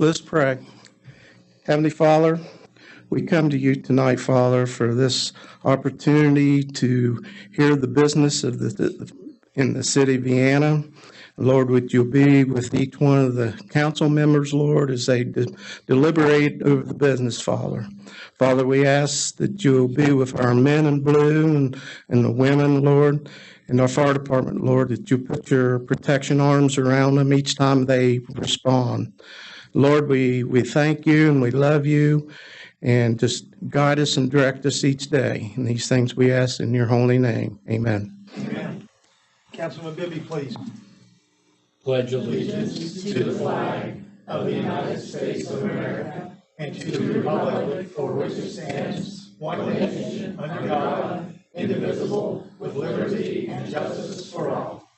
Let's pray. Heavenly Father, we come to you tonight, Father, for this opportunity to hear the business of in the city of Vienna. Lord, would you be with each one of the council members, Lord, as they deliberate over the business, Father. Father, we ask that you'll be with our men in blue and the women, Lord, and our fire department, Lord, that you put your protection arms around them each time they respond. Lord, we thank you and we love you, and just guide us and direct us each day. And these things we ask in your holy name. Amen. Amen. Councilman Bibby, please. Pledge allegiance to the flag of the United States of America and to the republic for which it stands, one nation, under God, indivisible, with liberty and justice for all.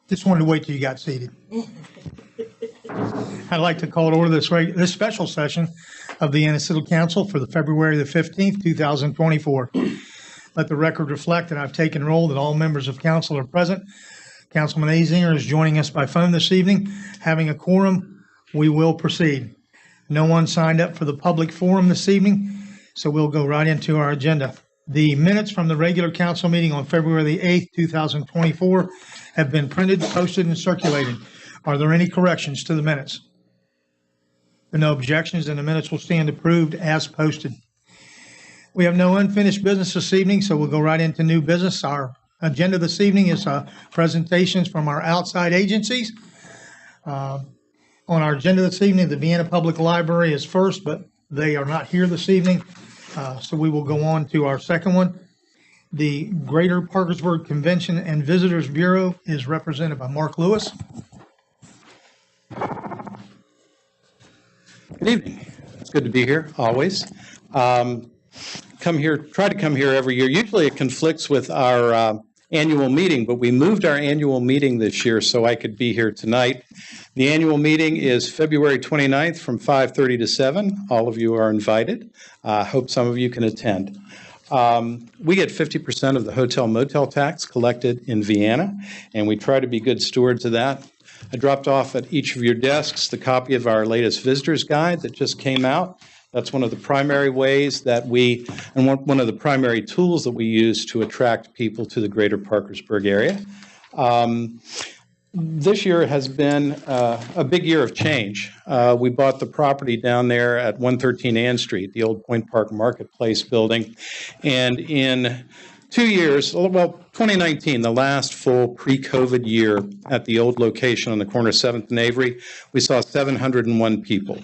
Just wanted to wait till you got seated. I'd like to call to order this special session of the Vienna City Council for the February the 15th, 2024. Let the record reflect that I've taken roll that all members of council are present. Councilman Azinger is joining us by phone this evening. Having a quorum, we will proceed. No one signed up for the public forum this evening, so we'll go right into our agenda. The minutes from the regular council meeting on February the 8th, 2024 have been printed, posted, and circulated. Are there any corrections to the minutes? There are no objections, and the minutes will stand approved as posted. We have no unfinished business this evening, so we'll go right into new business. Our agenda this evening is presentations from our outside agencies. On our agenda this evening, the Vienna Public Library is first, but they are not here this evening, so we will go on to our second one. The Greater Parkersburg Convention and Visitors Bureau is represented by Mark Lewis. Good evening. It's good to be here, always. Try to come here every year. Usually it conflicts with our annual meeting, but we moved our annual meeting this year so I could be here tonight. The annual meeting is February 29th from 5:30 to 7. All of you are invited. Hope some of you can attend. We get 50% of the hotel motel tax collected in Vienna, and we try to be good stewards of that. I dropped off at each of your desks the copy of our latest visitor's guide that just came out. That's one of the primary ways that one of the primary tools that we use to attract people to the greater Parkersburg area. This year has been a big year of change. We bought the property down there at 113 Ann Street, the old Point Park Marketplace building. And in 2 years, 2019, the last full pre-COVID year at the old location on the corner of 7th and Avery, we saw 701 people.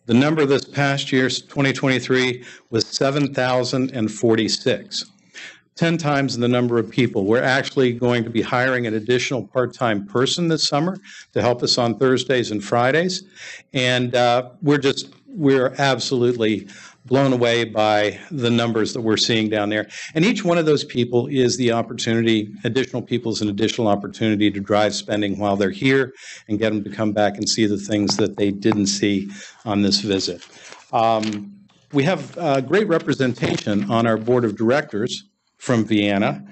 The number this past year, 2023, was 7,046. 10 times the number of people. We're actually going to be hiring an additional part-time person this summer to help us on Thursdays and Fridays. And we're absolutely blown away by the numbers that we're seeing down there. And each one of those people is the opportunity, additional people is an additional opportunity to drive spending while they're here and get them to come back and see the things that they didn't see on this visit. We have great representation on our board of directors from Vienna.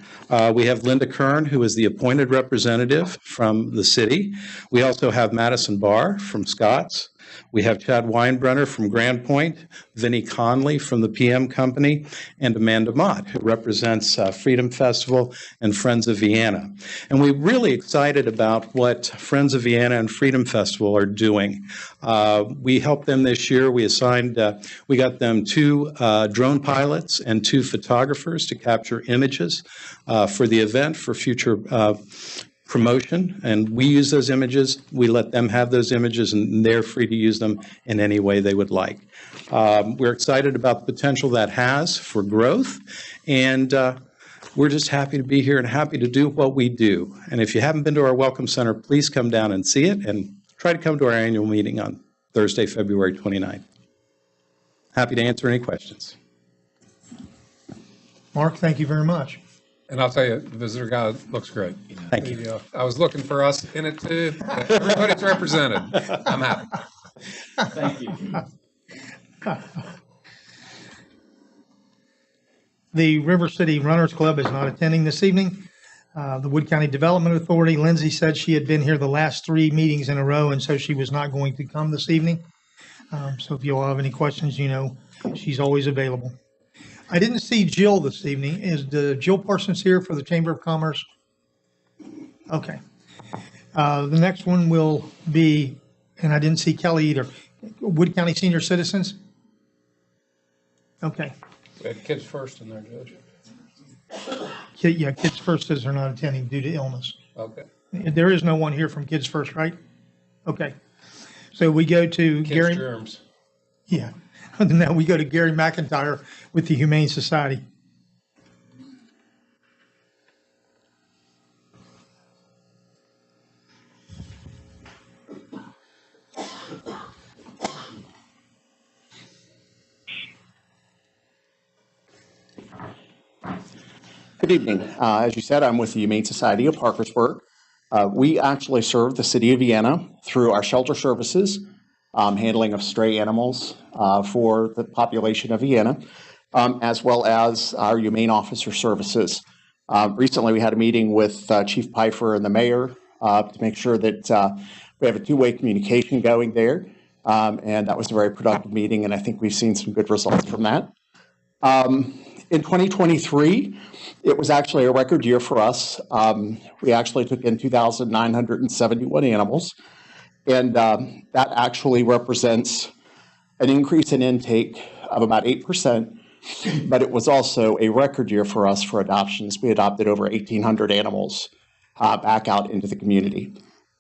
We have Linda Kern, who is the appointed representative from the city. We also have Madison Barr from Scott's. We have Chad Weinbrenner from Grand Point, Vinnie Conley from the PM Company, and Amanda Mott, who represents Freedom Festival and Friends of Vienna. And we're really excited about what Friends of Vienna and Freedom Festival are doing. We helped them this year. We got them 2 drone pilots and 2 photographers to capture images for the event for future promotion, and we use those images. We let them have those images, and they're free to use them in any way they would like. We're excited about the potential that has for growth, and we're just happy to be here and happy to do what we do. And if you haven't been to our Welcome Center, please come down and see it, and try to come to our annual meeting on Thursday, February 29th. Happy to answer any questions. Mark, thank you very much. And I'll tell you, the visitor guide looks great. Thank you. I was looking for us in it too. Everybody's represented. I'm happy. Thank you. The River City Runners Club is not attending this evening. The Wood County Development Authority, Lindsay said she had been here the last 3 meetings in a row, and so she was not going to come this evening. So if you all have any questions, she's always available. I didn't see Jill this evening. Is Jill Parsons here for the Chamber of Commerce? Okay. The next one will be, and I didn't see Kelly either, Wood County Senior Citizens? Okay. We had kids first in there, Judge. Yeah, Kids First says they're not attending due to illness. Okay. There is no one here from Kids First, right? Okay. So we go to Kids Gary. germs. Yeah. Now we go to Gary McIntyre with the Humane Society. Good evening. As you said, I'm with the Humane Society of Parkersburg. We actually serve the city of Vienna through our shelter services, handling of stray animals for the population of Vienna, as well as our humane officer services. Recently, we had a meeting with Chief Pfeiffer and the mayor to make sure that we have a two-way communication going there, and that was a very productive meeting, and I think we've seen some good results from that. In 2023, it was actually a record year for us. We actually took in 2,971 animals, and that actually represents an increase in intake of about 8%, but it was also a record year for us for adoptions. We adopted over 1,800 animals back out into the community.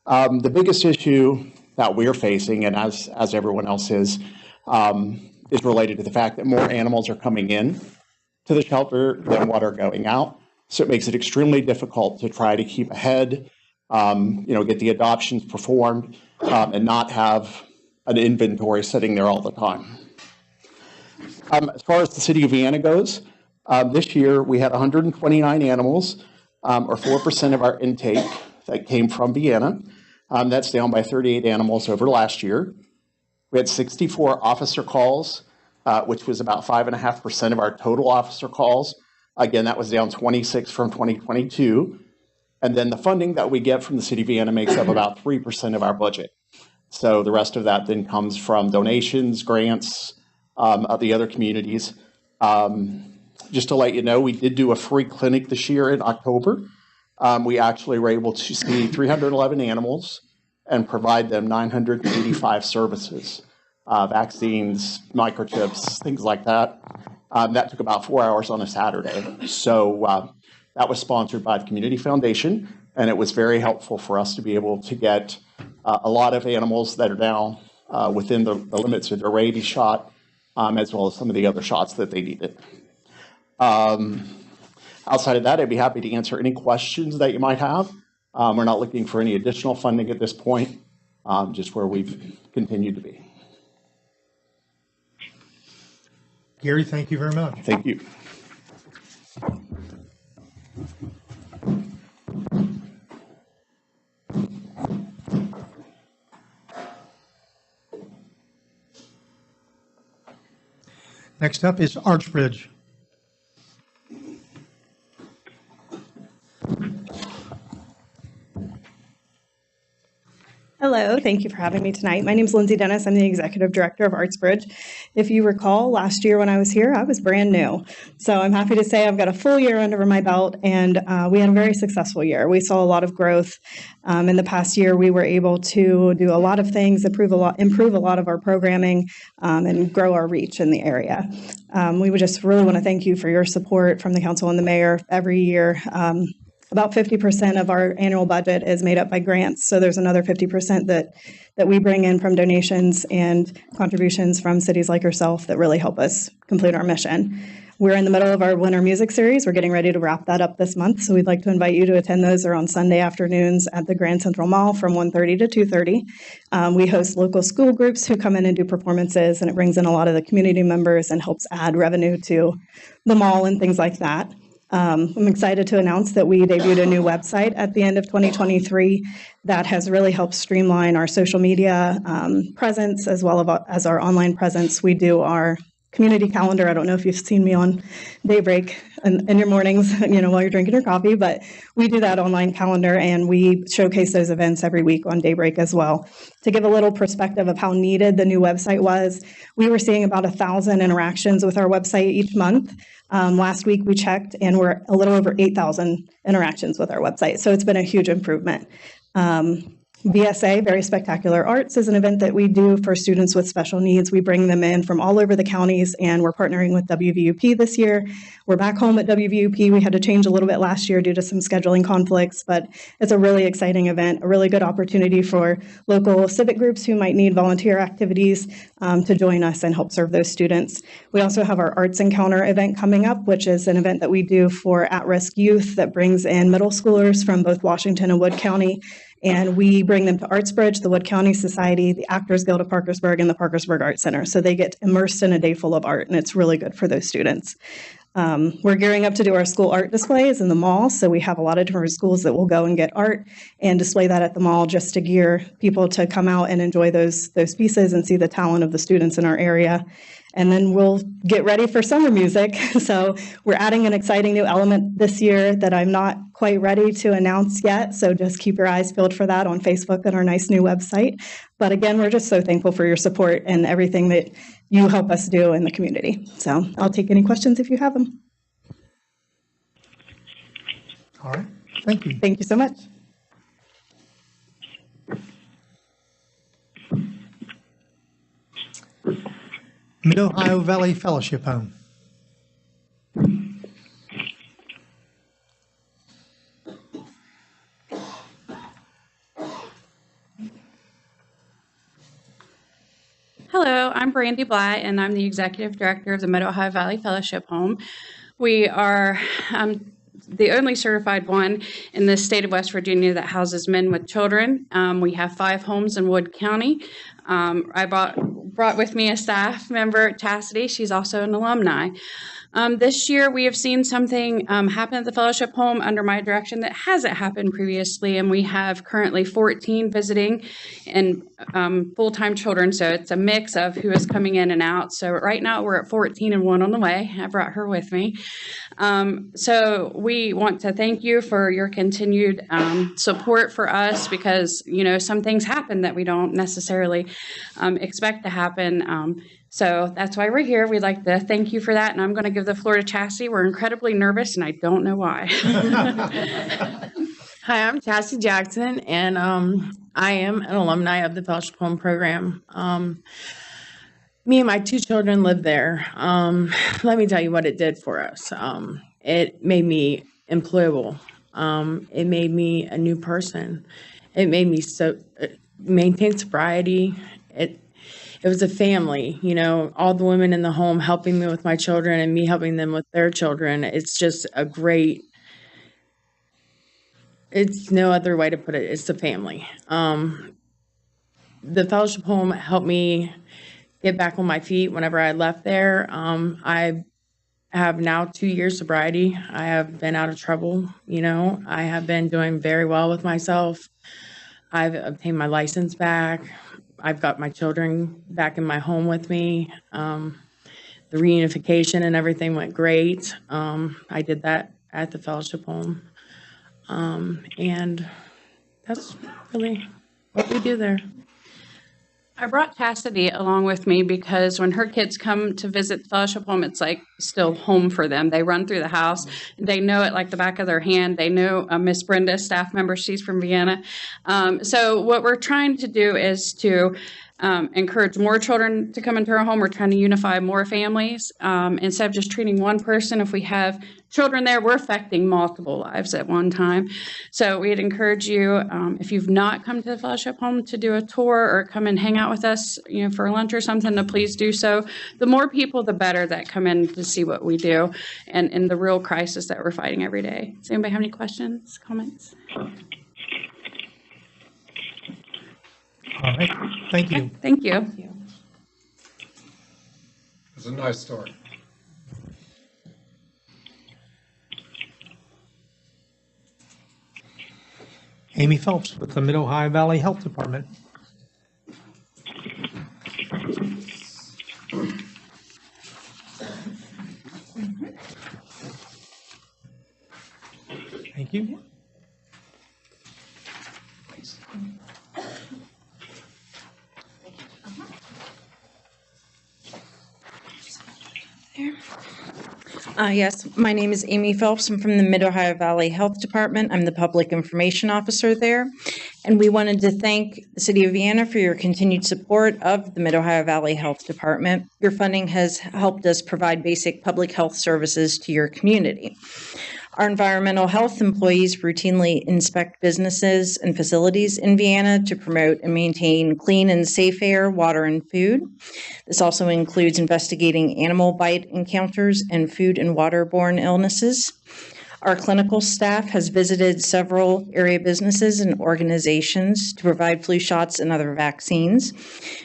The biggest issue that we're facing, and as everyone else is related to the fact that more animals are coming in to the shelter than what are going out. So it makes it extremely difficult to try to keep ahead, get the adoptions performed, and not have an inventory sitting there all the time. As far as the city of Vienna goes, this year we had 129 animals, or 4% of our intake that came from Vienna. That's down by 38 animals over last year. We had 64 officer calls, which was about 5.5% of our total officer calls. Again, that was down 26 from 2022. And then the funding that we get from the city of Vienna makes up about 3% of our budget. So the rest of that then comes from donations, grants, of the other communities. Just to let you know, we did do a free clinic this year in October. We actually were able to see 311 animals and provide them 985 services. Vaccines, microchips, things like that. That took about 4 hours on a Saturday. So that was sponsored by the Community Foundation, and it was very helpful for us to be able to get a lot of animals that are now within the limits of their rabies shot, as well as some of the other shots that they needed. Outside of that, I'd be happy to answer any questions that you might have. We're not looking for any additional funding at this point, just where we've continued to be. Gary, thank you very much. Thank you. Next up is Archbridge. Hello, thank you for having me tonight. My name is Lindsay Dennis. I'm the Executive Director of Artsbridge. If you recall, last year when I was here, I was brand new. So I'm happy to say I've got a full year under my belt, and we had a very successful year. We saw a lot of growth. In the past year, we were able to do a lot of things, improve a lot of our programming, and grow our reach in the area. We would just really want to thank you for your support from the council and the mayor every year. About 50% of our annual budget is made up by grants, so there's another 50% that we bring in from donations and contributions from cities like yourself that really help us complete our mission. We're in the middle of our winter music series. We're getting ready to wrap that up this month, so we'd like to invite you to attend those. They're on Sunday afternoons at the Grand Central Mall from 1:30 to 2:30. We host local school groups who come in and do performances, and it brings in a lot of the community members and helps add revenue to the mall and things like that. I'm excited to announce that we debuted a new website at the end of 2023 that has really helped streamline our social media presence as well as our online presence. We do our community calendar. I don't know if you've seen me on Daybreak in your mornings, while you're drinking your coffee, but we do that online calendar and we showcase those events every week on Daybreak as well. To give a little perspective of how needed the new website was, we were seeing about 1,000 interactions with our website each month. Last week we checked and we're a little over 8,000 interactions with our website. So it's been a huge improvement. VSA, Very Spectacular Arts, is an event that we do for students with special needs. We bring them in from all over the counties, and we're partnering with WVUP this year. We're back home at WVUP. We had to change a little bit last year due to some scheduling conflicts, but it's a really exciting event, a really good opportunity for local civic groups who might need volunteer activities to join us and help serve those students. We also have our Arts Encounter event coming up, which is an event that we do for at-risk youth that brings in middle schoolers from both Washington and Wood County. And we bring them to Artsbridge, the Wood County Society, the Actors Guild of Parkersburg, and the Parkersburg Art Center. So they get immersed in a day full of art, and it's really good for those students. We're gearing up to do our school art displays in the mall. So we have a lot of different schools that will go and get art and display that at the mall just to gear people to come out and enjoy those pieces and see the talent of the students in our area. And then we'll get ready for summer music. So we're adding an exciting new element this year that I'm not quite ready to announce yet. So just keep your eyes peeled for that on Facebook and our nice new website. But again, we're just so thankful for your support and everything that you help us do in the community. So I'll take any questions if you have them. All right. Thank you. Thank you so much. Mid-Ohio Valley Fellowship Home. Hello, I'm Brandy Blatt, and I'm the Executive Director of the Mid-Ohio Valley Fellowship Home. We are the only certified one in the state of West Virginia that houses men with children. We have 5 homes in Wood County. I brought with me a staff member, Chastity. She's also an alumni. This year, we have seen something happen at the fellowship home under my direction that hasn't happened previously, and we have currently 14 visiting and full-time children, so it's a mix of who is coming in and out. So right now, we're at 14 and 1 on the way. I brought her with me. So we want to thank you for your continued support for us because, some things happen that we don't necessarily expect to happen. So that's why we're here. We'd like to thank you for that. And I'm going to give the floor to Chastity. We're incredibly nervous, and I don't know why. Hi, I'm Chastity Jackson, and I am an alumni of the Fellowship Home Program. Me and my 2 children live there. Let me tell you what it did for us. It made me employable. It made me a new person. It made me maintain sobriety. It was a family, all the women in the home helping me with my children and me helping them with their children. It's just it's no other way to put it. It's a family. The fellowship home helped me get back on my feet whenever I left there. I have now 2 years sobriety. I have been out of trouble. I have been doing very well with myself. I've obtained my license back. I've got my children back in my home with me. The reunification and everything went great. I did that at the fellowship home. And that's really what we do there. I brought Chastity along with me because when her kids come to visit the fellowship home, it's like still home for them. They run through the house. They know it like the back of their hand. They know Miss Brenda, staff member. She's from Vienna. So what we're trying to do is to encourage more children to come into our home. We're trying to unify more families. Instead of just treating one person, if we have children there, we're affecting multiple lives at one time. So we'd encourage you, if you've not come to the fellowship home, to do a tour or come and hang out with us, for lunch or something, to please do so. The more people, the better that come in to see what we do and the real crisis that we're fighting every day. Does anybody have any questions, comments? All right. Thank you. Okay, thank you. It's a nice story. Amy Phelps with the Mid-Ohio Valley Health Department. Thank you. Yes, my name is Amy Phelps. I'm from the Mid-Ohio Valley Health Department. I'm the Public Information Officer there. And we wanted to thank the City of Vienna for your continued support of the Mid-Ohio Valley Health Department. Your funding has helped us provide basic public health services to your community. Our environmental health employees routinely inspect businesses and facilities in Vienna to promote and maintain clean and safe air, water, and food. This also includes investigating animal bite encounters and food and waterborne illnesses. Our clinical staff has visited several area businesses and organizations to provide flu shots and other vaccines.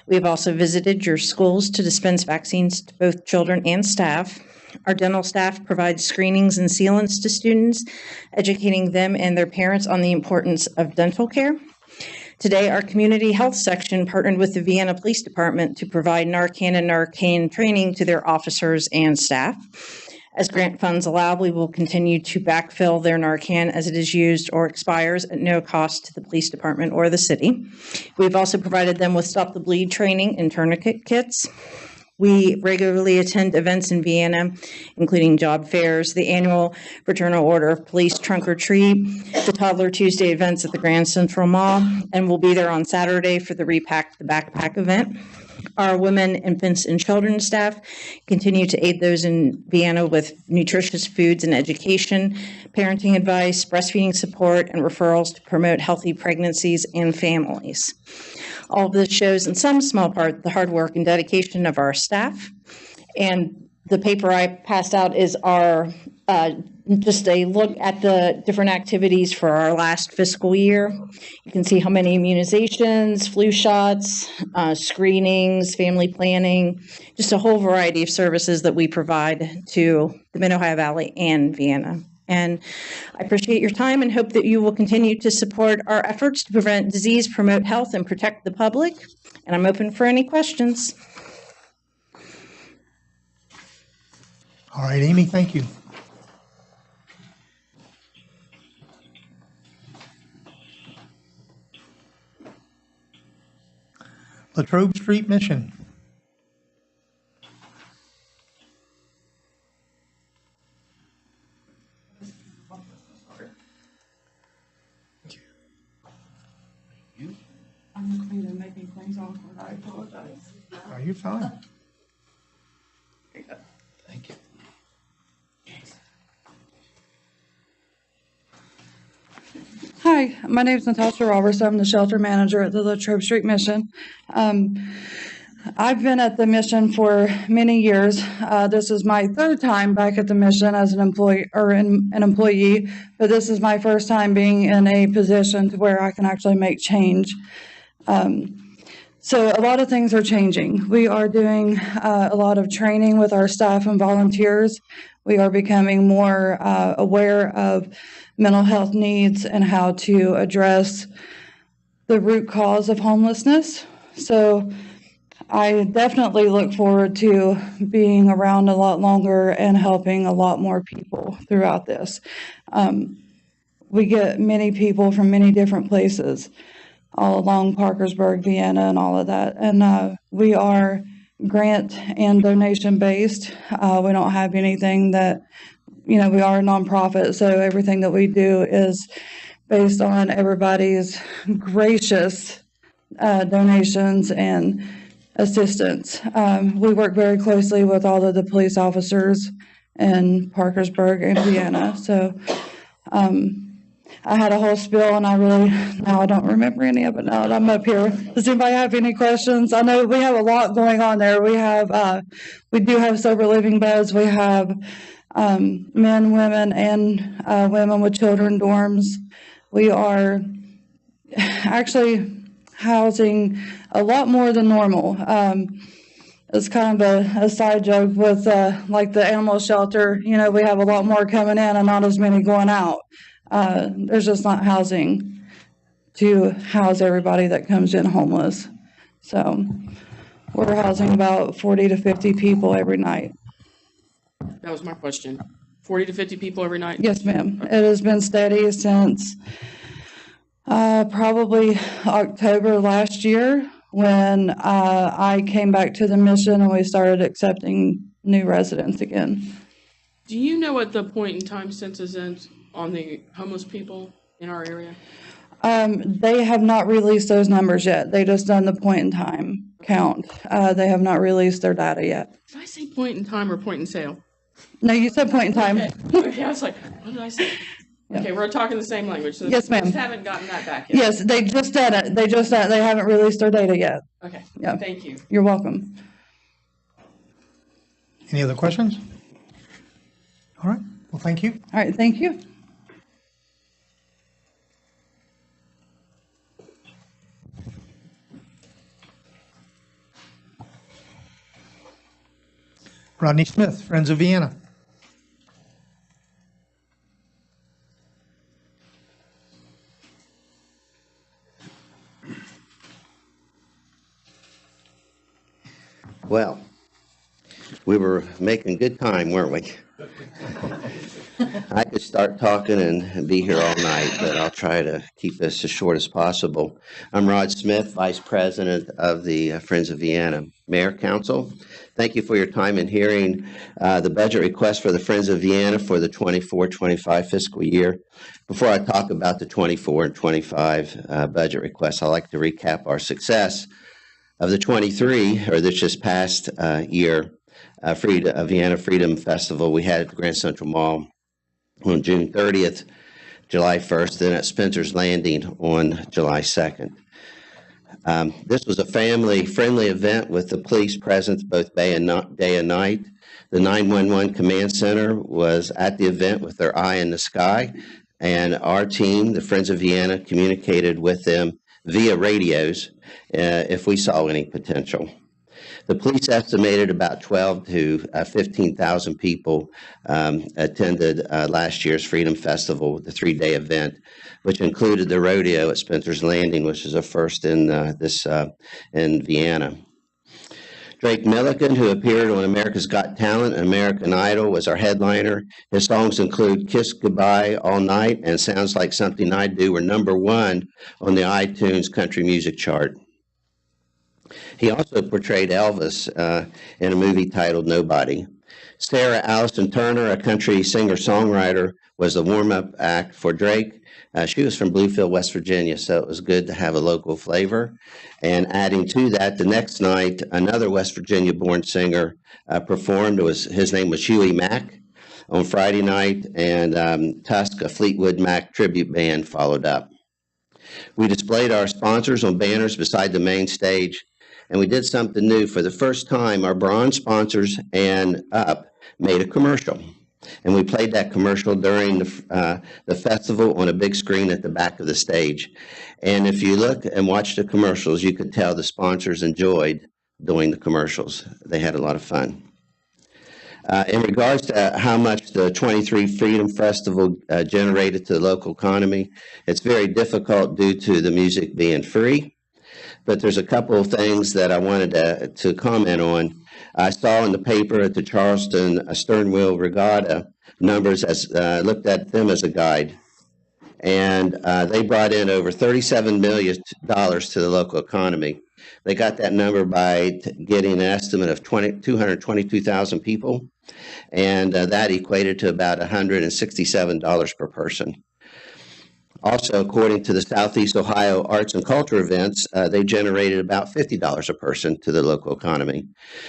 We have also visited your schools to dispense vaccines to both children and staff. Our dental staff provides screenings and sealants to students, educating them and their parents on the importance of dental care. Today, our community health section partnered with the Vienna Police Department to provide Narcan and Narcan training to their officers and staff. As grant funds allow, we will continue to backfill their Narcan as it is used or expires at no cost to the police department or the city. We've also provided them with Stop the Bleed training and tourniquet kits. We regularly attend events in Vienna, including job fairs, the annual Fraternal Order of Police Trunk or Treat, the Toddler Tuesday events at the Grand Central Mall, and we'll be there on Saturday for the Repack the Backpack event. Our women, infants, and children's staff continue to aid those in Vienna with nutritious foods and education, parenting advice, breastfeeding support, and referrals to promote healthy pregnancies and families. All of this shows in some small part the hard work and dedication of our staff. And the paper I passed out is our just a look at the different activities for our last fiscal year. You can see how many immunizations, flu shots, screenings, family planning, just a whole variety of services that we provide to the Mid-Ohio Valley and Vienna. And I appreciate your time and hope that you will continue to support our efforts to prevent disease, promote health, and protect the public. And I'm open for any questions. All right, Amy, thank you. Latrobe Street Mission. I'm clean and making things awkward. I apologize. Are you fine? Thank you. Hi, my name is Natasha Roberts. I'm the shelter manager at the Latrobe Street Mission. I've been at the mission for many years. This is my third time back at the mission as an employee but this is my first time being in a position to where I can actually make change. So a lot of things are changing. We are doing a lot of training with our staff and volunteers. We are becoming more aware of mental health needs and how to address the root cause of homelessness. So I definitely look forward to being around a lot longer and helping a lot more people throughout this. We get many people from many different places all along Parkersburg, Vienna, and all of that. And we are grant and donation based. We don't have anything that, we are a nonprofit, so everything that we do is based on everybody's gracious donations and assistance. We work very closely with all of the police officers in Parkersburg and Vienna. So I had a whole spiel and I don't remember any of it now that I'm up here. Does anybody have any questions? I know we have a lot going on there. We do have sober living beds. We have men, women, and women with children dorms. We are actually housing a lot more than normal. It's kind of a side joke with like the animal shelter. We have a lot more coming in and not as many going out. There's just not housing to house everybody that comes in homeless. So we're housing about 40 to 50 people every night. That was my question. 40 to 50 people every night? Yes, ma'am. It has been steady since probably October last year when I came back to the mission and we started accepting new residents again. Do you know what the point in time census is on the homeless people in our area? They have not released those numbers yet. They just done the point in time count. They have not released their data yet. Did I say point in time or point in sale? No, you said point in time. Okay, I was like, what did I say? Okay, we're talking the same language. So Yes, ma'am. Just haven't gotten that back yet. Yes, they just did it. They haven't released their data yet. Okay, Yeah. thank you. You're welcome. Any other questions? All right, well, thank you. All right, thank you. Rodney Smith, Friends of Vienna. Well, we were making good time, weren't we? I could start talking and be here all night, but I'll try to keep this as short as possible. I'm Rod Smith, Vice President of the Friends of Vienna. Mayor, Council, thank you for your time in hearing the budget request for the Friends of Vienna for the 24-25 fiscal year. Before I talk about the 24 and 25 budget requests, I'd like to recap our success of the 23, or this just past year, Vienna Freedom Festival we had at the Grand Central Mall on June 30th, July 1st, then at Spencer's Landing on July 2nd. This was a family-friendly event with the police presence both day and night. The 911 Command Center was at the event with their eye in the sky, and our team, the Friends of Vienna, communicated with them via radios if we saw any potential. The police estimated about 12 to 15,000 people attended last year's Freedom Festival, the three-day event, which included the rodeo at Spencer's Landing, which is a first in in Vienna. Drake Milliken, who appeared on America's Got Talent and American Idol, was our headliner. His songs include Kiss Goodbye All Night and Sounds Like Something I Do were #1 on the iTunes country music chart. He also portrayed Elvis in a movie titled Nobody. Sarah Allison Turner, a country singer-songwriter, was the warm-up act for Drake. She was from Bluefield, West Virginia, so it was good to have a local flavor. And adding to that, the next night, another West Virginia-born singer performed. His name was Huey Mack on Friday night, and Tusk, a Fleetwood Mac tribute band, followed up. We displayed our sponsors on banners beside the main stage, and we did something new. For the first time, our bronze sponsors and up made a commercial. And we played that commercial during the festival on a big screen at the back of the stage. And if you look and watch the commercials, you could tell the sponsors enjoyed doing the commercials. They had a lot of fun. In regards to how much the 23 Freedom Festival generated to the local economy, it's very difficult due to the music being free. But there's a couple of things that I wanted to comment on. I saw in the paper at the Charleston Sternwheel Regatta numbers as looked at them as a guide. And they brought in over $37 million to the local economy. They got that number by getting an estimate of 222,000 people. And that equated to about $167 per person. Also, according to the Southeast Ohio Arts and Culture events, they generated about $50 a person to the local economy.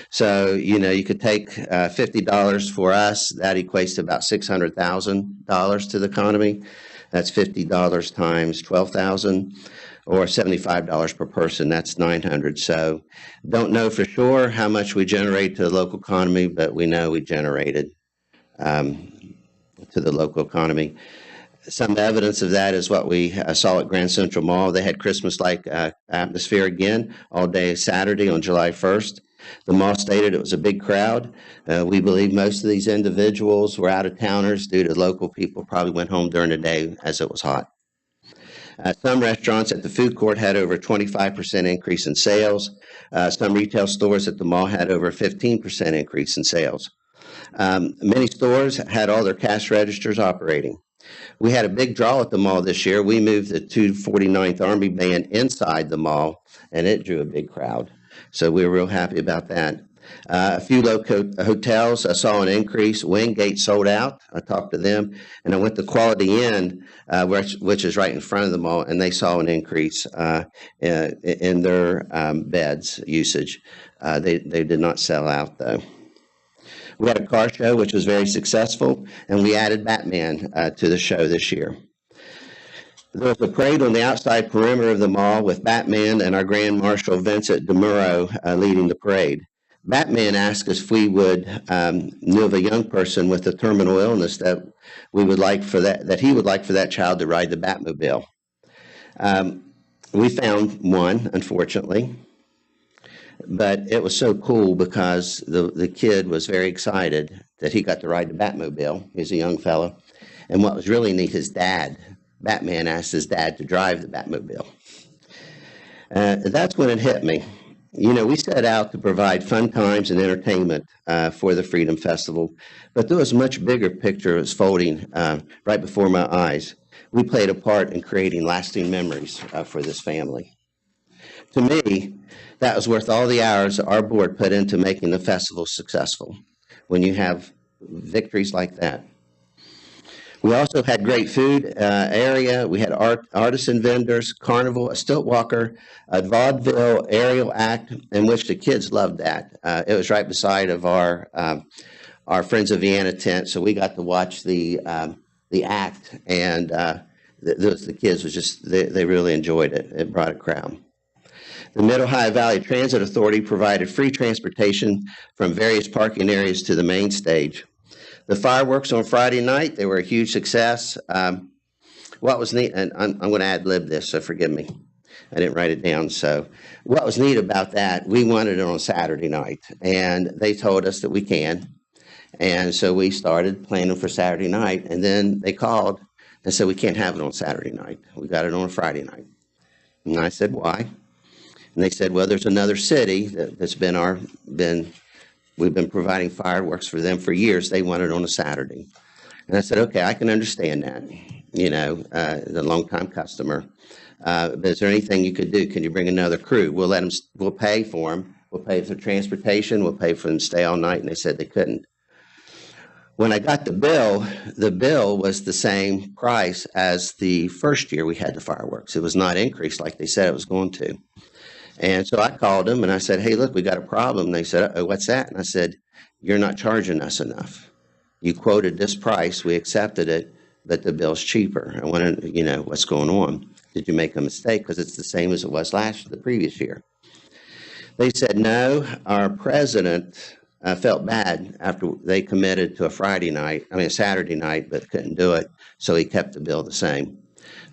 So, you could take $50 for us, that equates to about $600,000 to the economy. That's $50 times 12,000, or $75 per person, that's $900. So, don't know for sure how much we generate to the local economy, but we know we generated to the local economy. Some evidence of that is what we saw at Grand Central Mall. They had Christmas-like atmosphere again all day Saturday on July 1st. The mall stated it was a big crowd. We believe most of these individuals were out-of-towners due to local people probably went home during the day as it was hot. Some restaurants at the food court had over 25% increase in sales. Some retail stores at the mall had over 15% increase in sales. Many stores had all their cash registers operating. We had a big draw at the mall this year. We moved the 249th Army Band inside the mall, and it drew a big crowd. So we were real happy about that. A few local hotels, I saw an increase. Wingate sold out. I talked to them, and I went to Quality Inn, which is right in front of the mall, and they saw an increase in their beds usage. They did not sell out, though. We had a car show, which was very successful, and we added Batman to the show this year. There was a parade on the outside perimeter of the mall with Batman and our Grand Marshal Vincent DeMuro leading the parade. Batman asked us if we would knew of a young person with a terminal illness that he would like for that child to ride the Batmobile. We found one, unfortunately, but it was so cool because the kid was very excited that he got to ride the Batmobile. He's a young fellow, and what was really neat, Batman asked his dad to drive the Batmobile. That's when it hit me. You know, we set out to provide fun times and entertainment for the Freedom Festival, but there was a much bigger picture that was folding right before my eyes. We played a part in creating lasting memories for this family. To me, that was worth all the hours our board put into making the festival successful, when you have victories like that. We also had great food area. We had artisan vendors, carnival, a stilt walker, a vaudeville aerial act, in which the kids loved that. It was right beside of our Friends of Vienna tent, so we got to watch the act, and the kids was just they really enjoyed it. It brought a crowd. The Mid-Ohio Valley Transit Authority provided free transportation from various parking areas to the main stage. The fireworks on Friday night, they were a huge success. What was neat, and I'm going to ad-lib this, so forgive me. I didn't write it down. So what was neat about that, we wanted it on Saturday night, and they told us that we can. And so we started planning for Saturday night, and then they called and said, we can't have it on Saturday night. We got it on a Friday night. And I said, why? And they said, well, there's another city that's we've been providing fireworks for them for years. They want it on a Saturday. And I said, okay, I can understand that, you know, the longtime customer. But is there anything you could do? Can you bring another crew? We'll pay for them. We'll pay for transportation. We'll pay for them to stay all night. And they said they couldn't. When I got the bill was the same price as the first year we had the fireworks. It was not increased like they said it was going to. And so I called them and I said, hey, look, we got a problem. And they said, oh, what's that? And I said, you're not charging us enough. You quoted this price. We accepted it, but the bill's cheaper. I want to, you know, what's going on? Did you make a mistake? Because it's the same as it was the previous year. They said, no, our president felt bad after they committed to a Saturday night, but couldn't do it. So he kept the bill the same.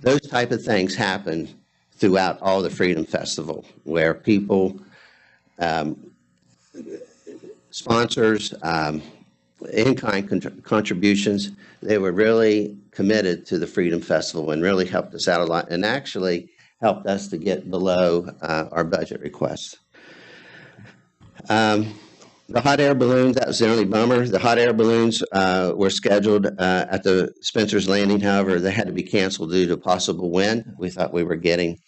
Those type of things happened throughout all the Freedom Festival, where people, sponsors, in-kind contributions, they were really committed to the Freedom Festival and really helped us out a lot, and actually helped us to get below our budget requests. The hot air balloons, that was the only bummer. The hot air balloons were scheduled at the Spencer's Landing. However, they had to be canceled due to possible wind we thought we were getting,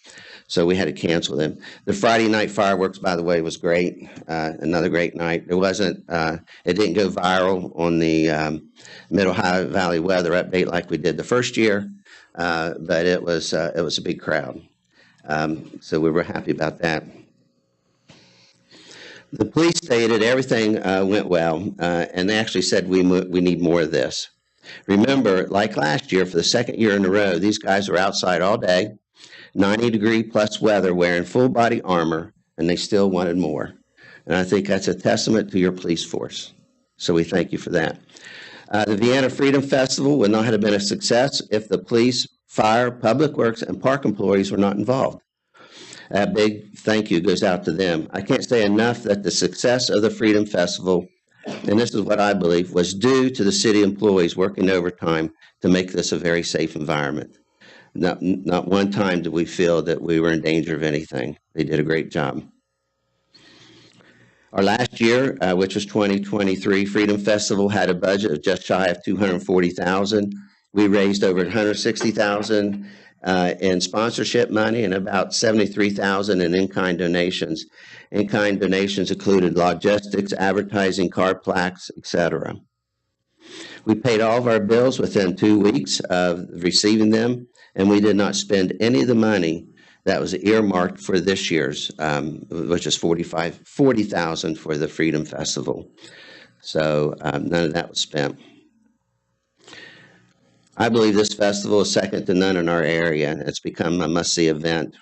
so we had to cancel them. The Friday night fireworks, by the way, was great. Another great night. It didn't go viral on the Mid-Ohio Valley weather update like we did the first year, but it was a big crowd. So we were happy about that. The police stated everything went well, and they actually said we need more of this. Remember, like last year, for the second year in a row, these guys were outside all day, 90-degree plus weather, wearing full-body armor, and they still wanted more. And I think that's a testament to your police force. So we thank you for that. The Vienna Freedom Festival would not have been a success if the police, fire, public works, and park employees were not involved. A big thank you goes out to them. I can't say enough that the success of the Freedom Festival, and this is what I believe, was due to the city employees working overtime to make this a very safe environment. Not one time did we feel that we were in danger of anything. They did a great job. Our last year, which was 2023, Freedom Festival had a budget of just shy of $240,000. We raised over $160,000 in sponsorship money and about $73,000 in in-kind donations. In-kind donations included logistics, advertising, card plaques, etc. We paid all of our bills within 2 weeks of receiving them, and we did not spend any of the money that was earmarked for this year's, which is $40,000 for the Freedom Festival. So none of that was spent. I believe this festival is second to none in our area. It's become a must-see event,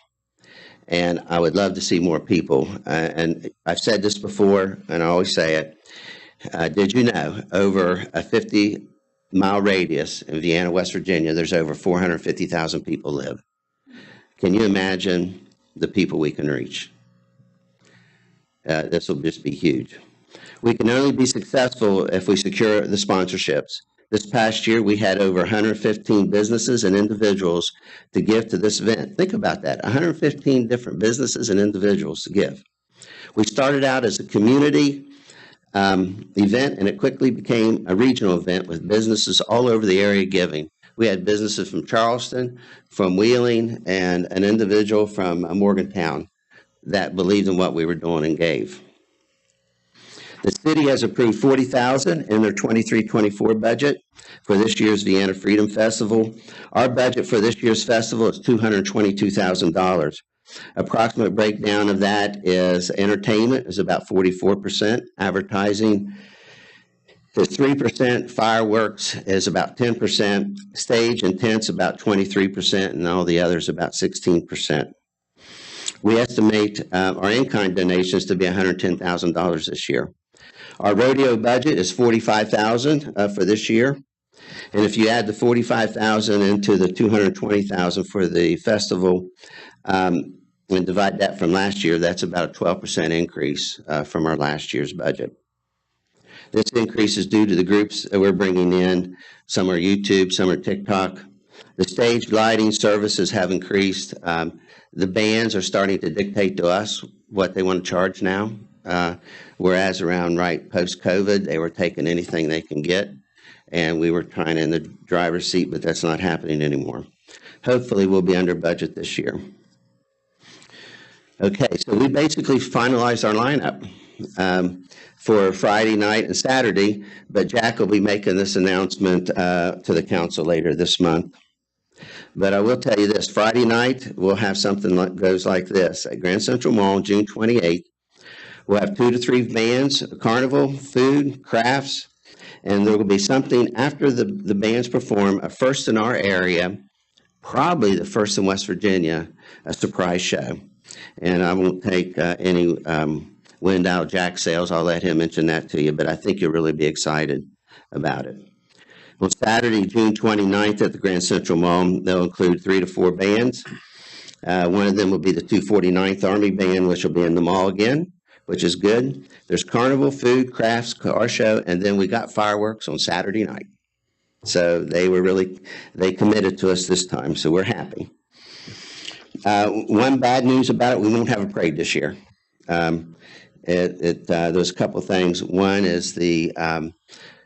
and I would love to see more people. And I've said this before, and I always say it. Did you know over a 50-mile radius in Vienna, West Virginia, there's over 450,000 people live? Can you imagine the people we can reach? This will just be huge. We can only be successful if we secure the sponsorships. This past year, we had over 115 businesses and individuals to give to this event. Think about that, 115 different businesses and individuals to give. We started out as a community event, and it quickly became a regional event with businesses all over the area giving. We had businesses from Charleston, from Wheeling, and an individual from Morgantown that believed in what we were doing and gave. The city has approved $40,000 in their 23-24 budget for this year's Vienna Freedom Festival. Our budget for this year's festival is $222,000. Approximate breakdown of that is entertainment is about 44%, advertising is 3%, fireworks is about 10%, stage and tents about 23%, and all the others about 16%. We estimate our in-kind donations to be $110,000 this year. Our rodeo budget is $45,000 for this year, and if you add the $45,000 into the $220,000 for the festival and divide that from last year, that's about a 12% increase from our last year's budget. This increase is due to the groups that we're bringing in. Some are YouTube, some are TikTok. The stage lighting services have increased. The bands are starting to dictate to us what they want to charge now, whereas around post-COVID, they were taking anything they can get, and we were trying in the driver's seat, but that's not happening anymore. Hopefully, we'll be under budget this year. Okay, so we basically finalized our lineup for Friday night and Saturday, but Jack will be making this announcement to the council later this month. But I will tell you this, Friday night, we'll have something that goes like this. At Grand Central Mall, June 28th, we'll have 2 to 3 bands, a carnival, food, crafts, and there will be something after the bands perform, a first in our area, probably the first in West Virginia, a surprise show. And I won't take any wind out of Jack's sails. I'll let him mention that to you, but I think you'll really be excited about it. On Saturday, June 29th at the Grand Central Mall, they'll include 3 to 4 bands. One of them will be the 249th Army Band, which will be in the mall again, which is good. There's carnival, food, crafts, car show, and then we got fireworks on Saturday night. So they committed to us this time, so we're happy. One bad news about it, we won't have a parade this year. There's a couple things. One is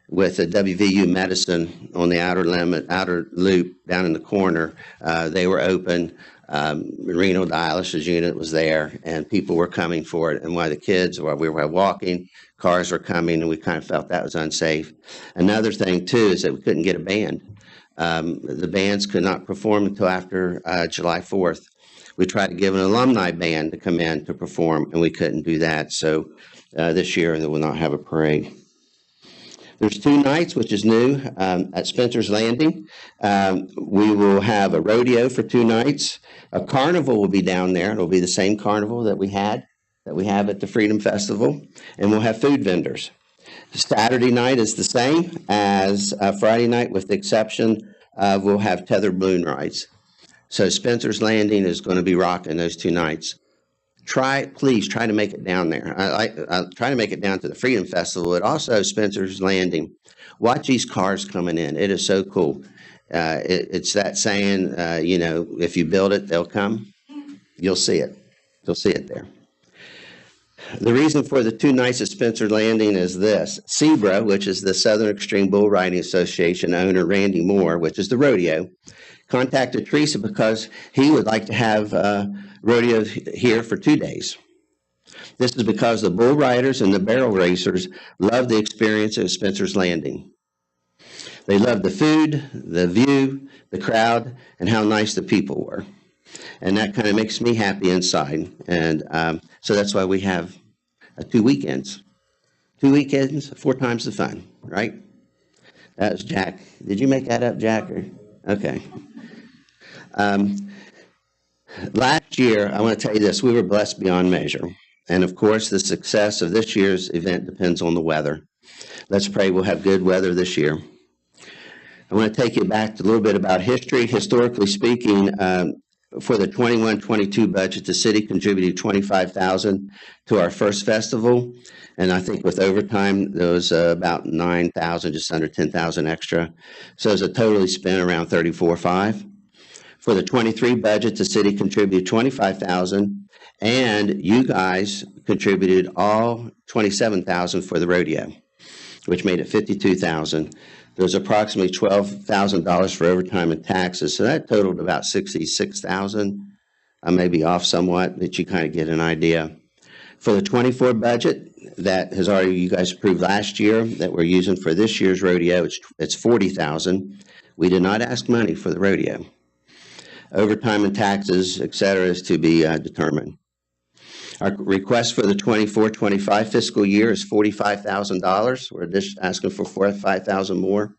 with the WVU Medicine on the outer loop down in the corner, they were open. Renal dialysis unit was there, and people were coming for it. And while we were walking, cars were coming, and we kind of felt that was unsafe. Another thing, too, is that we couldn't get a band. The bands could not perform until after July 4th. We tried to give an alumni band to come in to perform, and we couldn't do that. So this year, they will not have a parade. There's 2 nights, which is new, at Spencer's Landing. We will have a rodeo for 2 nights. A carnival will be down there. It'll be the same carnival that we have at the Freedom Festival, and we'll have food vendors. Saturday night is the same as Friday night, with the exception of we'll have tethered balloon rides. So Spencer's Landing is going to be rocking those 2 nights. Please try to make it down there. I try to make it down to the Freedom Festival, but also Spencer's Landing. Watch these cars coming in. It is so cool. It's that saying, if you build it, they'll come. You'll see it. You'll see it there. The reason for the 2 nights at Spencer Landing is this. SEBRA, which is the Southern Extreme Bull Riding Association owner, Randy Moore, which is the rodeo, contacted Teresa because he would like to have rodeo here for 2 days. This is because the bull riders and the barrel racers love the experience at Spencer's Landing. They love the food, the view, the crowd, and how nice the people were. And that kind of makes me happy inside. And so that's why we have 2 weekends. 2 weekends, 4 times the fun, right? That was Jack. Did you make that up, Jack? Okay. Last year, I want to tell you this, we were blessed beyond measure. And of course, the success of this year's event depends on the weather. Let's pray we'll have good weather this year. I want to take you back to a little bit about history. Historically speaking, for the 21-22 budget, the city contributed $25,000 to our first festival, and I think with overtime there was about $9,000, just under $10,000 extra. So it was a totally spent around $34,500. For the 23 budget, the city contributed $25,000, and you guys contributed all $27,000 for the rodeo, which made it $52,000. There's approximately $12,000 for overtime and taxes, so that totaled about $66,000. I may be off somewhat, but you kind of get an idea. For the 24 budget that has already you guys approved last year that we're using for this year's rodeo, it's $40,000. We did not ask money for the rodeo. Overtime and taxes, et cetera, is to be determined. Our request for the 24-25 fiscal year is $45,000. We're just asking for $5,000 more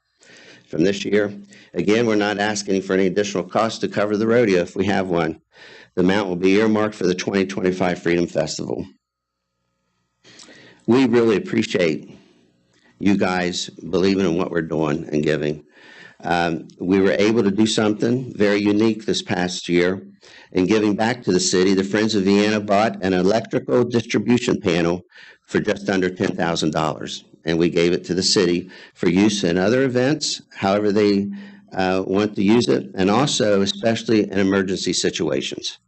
from this year. Again, we're not asking for any additional costs to cover the rodeo if we have one. The amount will be earmarked for the 2025 Freedom Festival. We really appreciate you guys believing in what we're doing and giving. We were able to do something very unique this past year. In giving back to the city, the Friends of Vienna bought an electrical distribution panel for just under $10,000, and we gave it to the city for use in other events, however they want to use it, and also especially in emergency situations.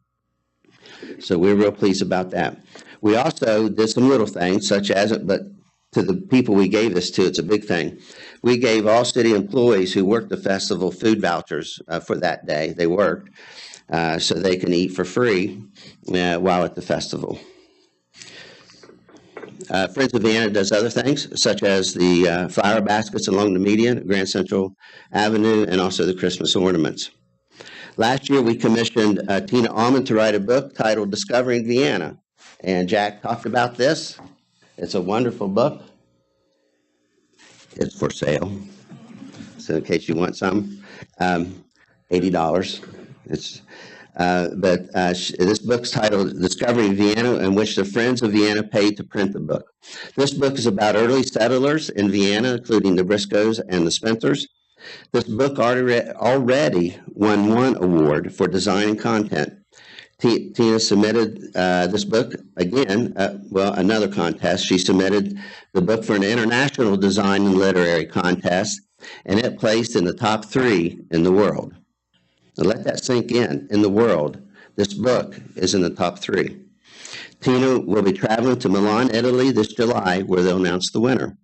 So we're real pleased about that. We also did some little things, such as, but to the people we gave this to, it's a big thing. We gave all city employees who worked the festival food vouchers for that day. They worked. So they can eat for free while at the festival. Friends of Vienna does other things, such as the flower baskets along the median, Grand Central Avenue, and also the Christmas ornaments. Last year, we commissioned Tina Allman to write a book titled Discovering Vienna, and Jack talked about this. It's a wonderful book. It's for sale, so in case you want some, $80. This book's titled Discovering Vienna, in which the Friends of Vienna paid to print the book. This book is about early settlers in Vienna, including the Briscoes and the Spencers. This book already won 1 award for design and content. Tina submitted this book again, another contest. She submitted the book for an international design and literary contest, and it placed in the top 3 in the world. Now let that sink in the world. This book is in the top 3. Tina will be traveling to Milan, Italy this July, where they'll announce the winner.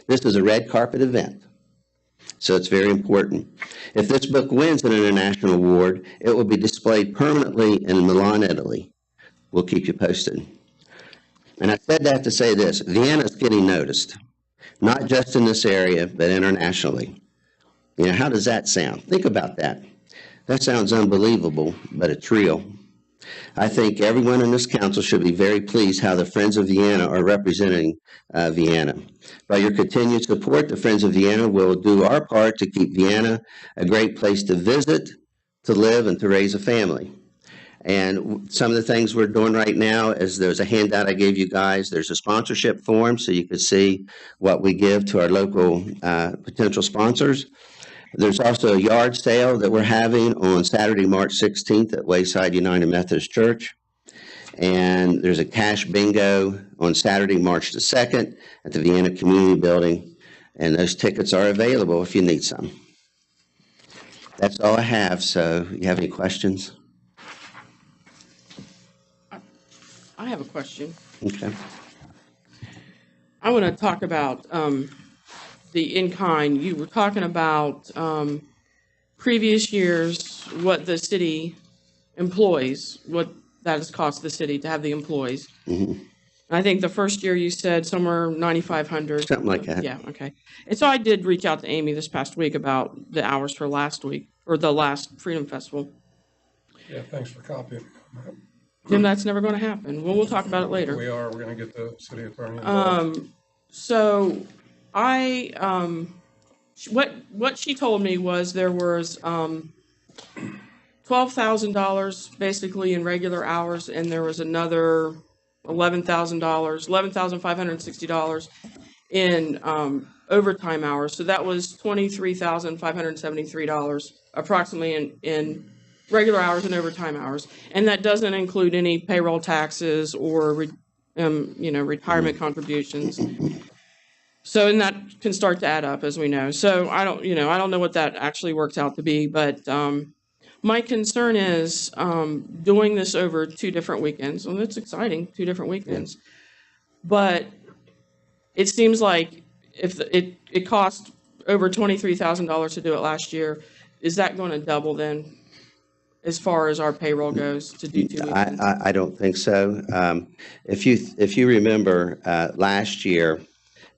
This is a red carpet event, so it's very important. If this book wins an international award, it will be displayed permanently in Milan, Italy. We'll keep you posted. And I said that to say this, Vienna is getting noticed, not just in this area, but internationally. How does that sound? Think about that. That sounds unbelievable, but it's real. I think everyone in this council should be very pleased how the Friends of Vienna are representing Vienna. By your continued support, the Friends of Vienna will do our part to keep Vienna a great place to visit, to live, and to raise a family. And some of the things we're doing right now is there's a handout I gave you guys. There's a sponsorship form so you can see what we give to our local potential sponsors. There's also a yard sale that we're having on Saturday, March 16th at Wayside United Methodist Church. And there's a cash bingo on Saturday, March the 2nd at the Vienna Community Building. And those tickets are available if you need some. That's all I have, so you have any questions? I have a question. Okay. I want to talk about the in-kind. You were talking about previous years, what the city employs, what that has cost the city to have the employees. Mhm. I think the first year you said somewhere 9,500. Something like that. Yeah, okay. And so I did reach out to Amy this past week about the hours for last week, or the last Freedom Festival. Yeah, thanks for copying. Jim, that's never going to happen. Well, we'll talk about it later. We're going to get the city attorney involved. So I, what she told me was there was $12,000 basically in regular hours, and there was another $11,560 in overtime hours. So that was $23,573 approximately in regular hours and overtime hours, and that doesn't include any payroll taxes or retirement contributions. So, and that can start to add up, as we know. So I don't know what that actually works out to be, but my concern is doing this over 2 different weekends. Well, it's exciting, 2 different weekends, but it seems like if it cost over $23,000 to do it last year, is that going to double then? As far as our payroll goes to do 2 weekends? I don't think so. If you remember last year,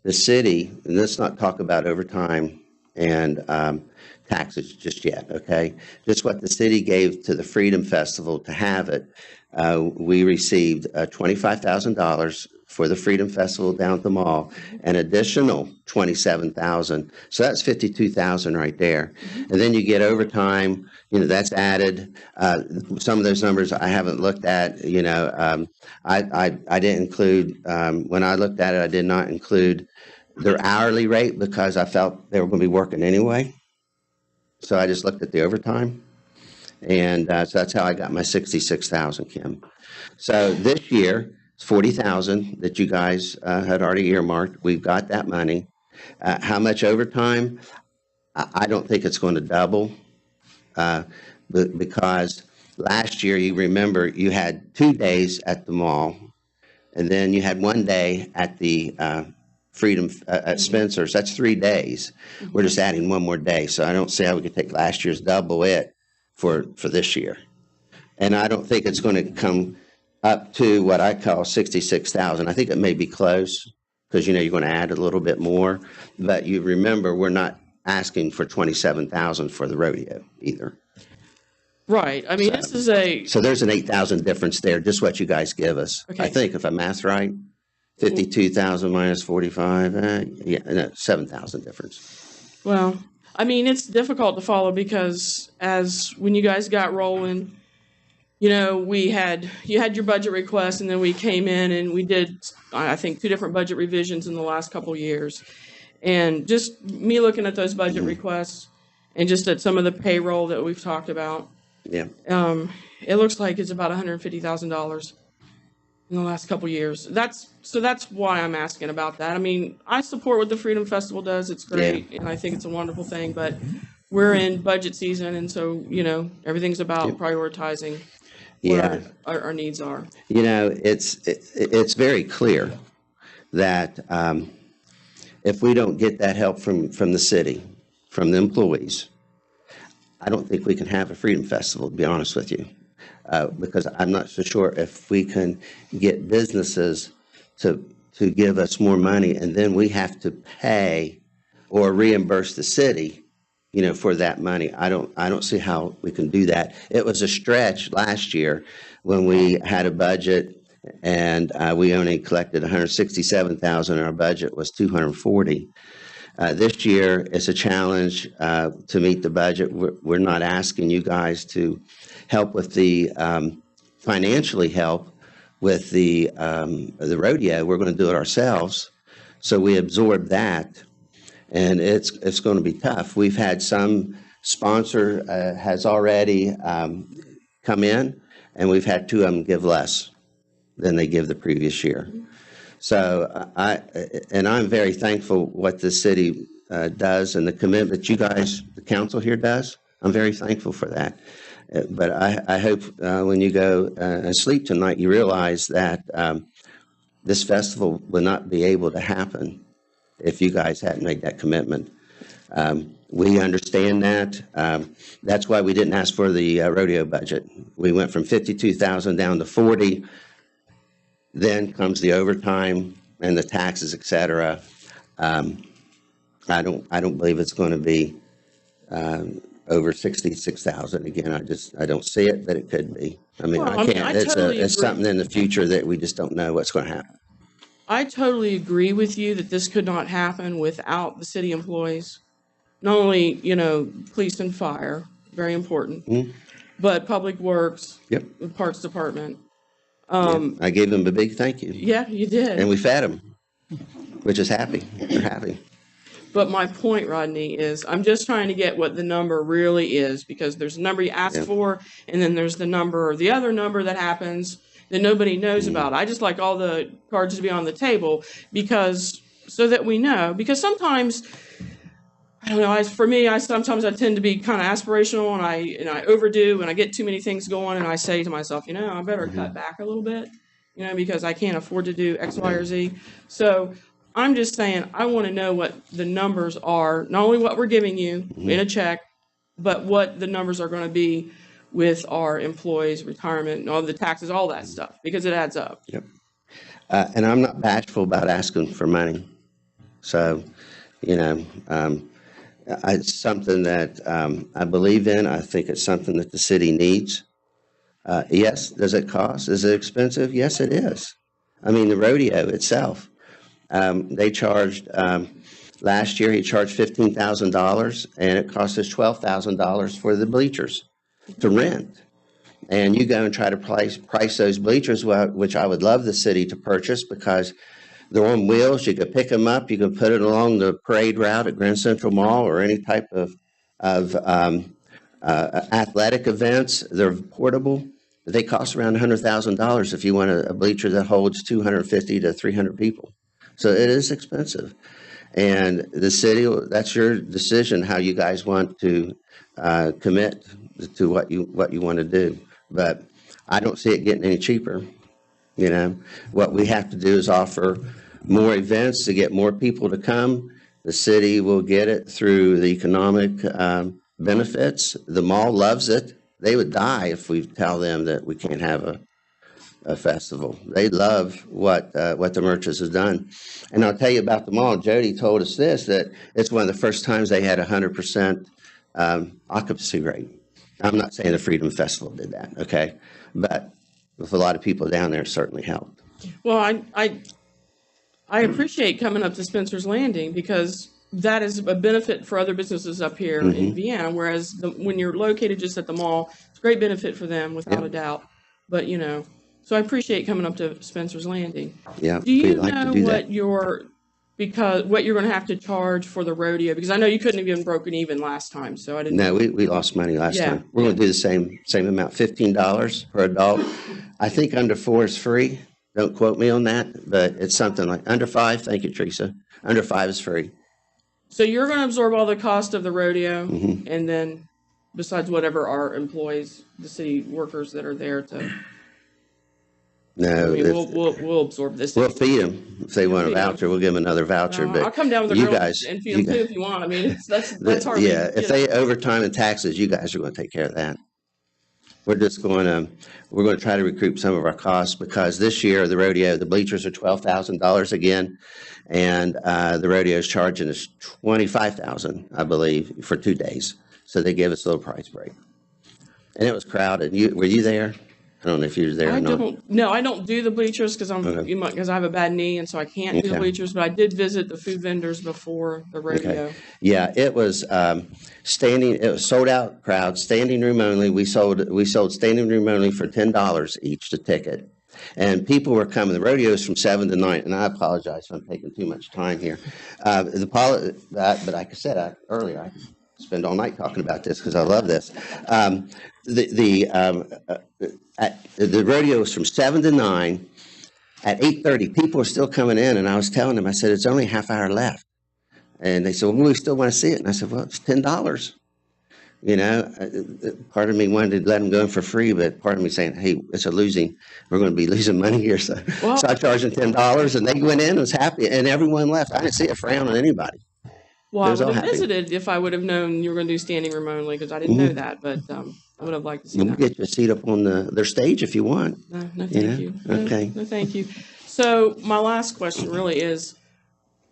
the city, and let's not talk about overtime and taxes just yet, okay? Just what the city gave to the Freedom Festival to have it, we received $25,000 for the Freedom Festival down at the mall, an additional $27,000. So that's $52,000 right there. And then you get overtime, that's added. Some of those numbers I haven't looked at, I didn't include, when I looked at it, I did not include their hourly rate because I felt they were going to be working anyway. So I just looked at the overtime. And so that's how I got my $66,000, Kim. So this year, it's $40,000 that you guys had already earmarked. We've got that money. How much overtime? I don't think it's going to double because last year, you remember, you had 2 days at the mall, and then you had 1 day at the Freedom at Spencer's. That's 3 days. We're just adding 1 more day. So I don't see how we could take last year's, double it for this year. And I don't think it's going to come up to what I call 66,000. I think it may be close because, you're going to add a little bit more. But you remember, we're not asking for 27,000 for the rodeo either. Right. I mean, this is So there's an 8,000 difference there, just what you guys give us. Okay. I think, if I'm math right, 52,000 minus 45, 7,000 difference. Well, I mean, it's difficult to follow because when you guys got rolling, you had your budget request, and then we came in and we did, I think, 2 different budget revisions in the last couple of years. And just me looking at those budget requests and just at some of the payroll that we've talked about, Yeah. it looks like it's about $150,000 in the last couple of years. That's why I'm asking about that. I mean, I support what the Freedom Festival does. It's great, and I think it's a wonderful thing, but we're in budget season, and so, everything's about prioritizing where our needs are. It's very clear that if we don't get that help from the city, from the employees, I don't think we can have a Freedom Festival, to be honest with you, because I'm not so sure if we can get businesses to give us more money, and then we have to pay or reimburse the city, for that money. I don't see how we can do that. It was a stretch last year when we had a budget and we only collected $167,000. Our budget was $240,000. This year, it's a challenge to meet the budget. We're not asking you guys to help with the financially help with the rodeo. We're going to do it ourselves. So we absorb that, and it's going to be tough. We've had some sponsor has already come in, and we've had 2 of them give less than they give the previous year. So I'm very thankful what the city does and the commitment you guys, the council here does. I'm very thankful for that. But I hope when you go and sleep tonight, you realize that this festival would not be able to happen if you guys hadn't made that commitment. We understand that. That's why we didn't ask for the rodeo budget. We went from 52,000 down to 40. Then comes the overtime and the taxes, et cetera. I don't believe it's going to be over 66,000 again. I don't see it, but it could be. I mean, Well, I can't. I It's totally it's agree. something in the future that we just don't know what's going to happen. I totally agree with you that this could not happen without the city employees. Not only, police and fire, very important, but public works, Yep. the parks department. I gave them a big thank you, Yeah, you did. and we fed them, which is happy. They're happy. But my point, Rodney, is I'm just trying to get what the number really is, because there's a number you ask Yeah. for, and then there's the other number that happens that nobody knows about. I just like all the cards to be on the table, so that we know. Because sometimes, I don't know, for me, sometimes I tend to be kind of aspirational, and I overdo, and I get too many things going, and I say to myself, I better cut back a little bit, because I can't afford to do X, Y, or Z. So I'm just saying, I want to know what the numbers are, not only what we're giving you in a check, but what the numbers are going to be with our employees' retirement and all the taxes, all that stuff, because it adds up. Yep. And I'm not bashful about asking for money. So, it's something that I believe in. I think it's something that the city needs. Yes, does it cost? Is it expensive? Yes, it is. I mean, the rodeo itself. They charged, last year he charged $15,000, and it cost us $12,000 for the bleachers to rent. And you go and try to price those bleachers, which I would love the city to purchase, because they're on wheels. You could pick them up. You can put it along the parade route at Grand Central Mall or any type of athletic events. They're portable. They cost around $100,000 if you want a bleacher that holds 250 to 300 people. So it is expensive. And the city, that's your decision how you guys want to commit to what you want to do. But I don't see it getting any cheaper. What we have to do is offer more events to get more people to come. The city will get it through the economic benefits. The mall loves it. They would die if we tell them that we can't have a festival. They love what the Merchants has done. And I'll tell you about the mall. Jody told us that it's one of the first times they had 100% occupancy rate. I'm not saying the Freedom Festival did that, okay? But with a lot of people down there, it certainly helped. Well, I appreciate coming up to Spencer's Landing, because that is a benefit for other businesses up here in Vienna, whereas when you're located just at the mall, it's a great benefit for them, without a doubt. But, so I appreciate coming up to Spencer's Landing. Yeah, Do you we'd like to know do what that. you're going to have to charge for the rodeo? Because I know you couldn't have even broken even last time, so I didn't No, know. we lost money last Yeah. time. We're going to do the same amount, $15 per adult. I think under 4 is free. Don't quote me on that, but it's something like under 5. Thank you, Teresa. Under 5 is free. So you're going to absorb all the cost of the rodeo, Mm-hmm. and then besides whatever our employees, the city workers that are there to, No, we'll absorb this. we'll feed them if they want a Feed 'em. voucher. We'll give them another voucher. But I'll come down with a you grill guys, and feed them too if you want. I mean, that's hard. yeah. If they overtime and taxes, you guys are going to take care of that. We're just going to try to recoup some of our costs, because this year the bleachers are $12,000 again, and the rodeo is charging us $25,000, I believe, for 2 days. So they gave us a little price break, and it was crowded. Were you there? I don't know if you were there or not. I don't do the bleachers because I have a bad knee, and so I can't do the Okay. bleachers. But I did visit the food vendors before the rodeo. Okay. Yeah, it was standing. It was sold out crowd, standing room only. We sold standing room only for $10 each the ticket, and people were coming. The rodeo is from 7 to 9, and I apologize if I'm taking too much time here. But like I said earlier, I could spend all night talking about this because I love this. The rodeo was from 7 to 9. At 8:30, people were still coming in, and I was telling them, I said, it's only a half hour left. And they said, well, we still want to see it. And I said, well, it's $10. You know, part of me wanted to let them go in for free, but part of me saying, hey, we're going to be losing money here. So, so I charged them $10 and they went in and was happy and everyone left. I didn't see a frown on anybody. Well, I They was would all have happy. visited if I would have known you were going to do standing room only, because I didn't know that, but I would have liked to see We'll that. get you a seat up on their stage if you want. No, no, You know? thank you. No, Okay. no, thank you. So my last question really is,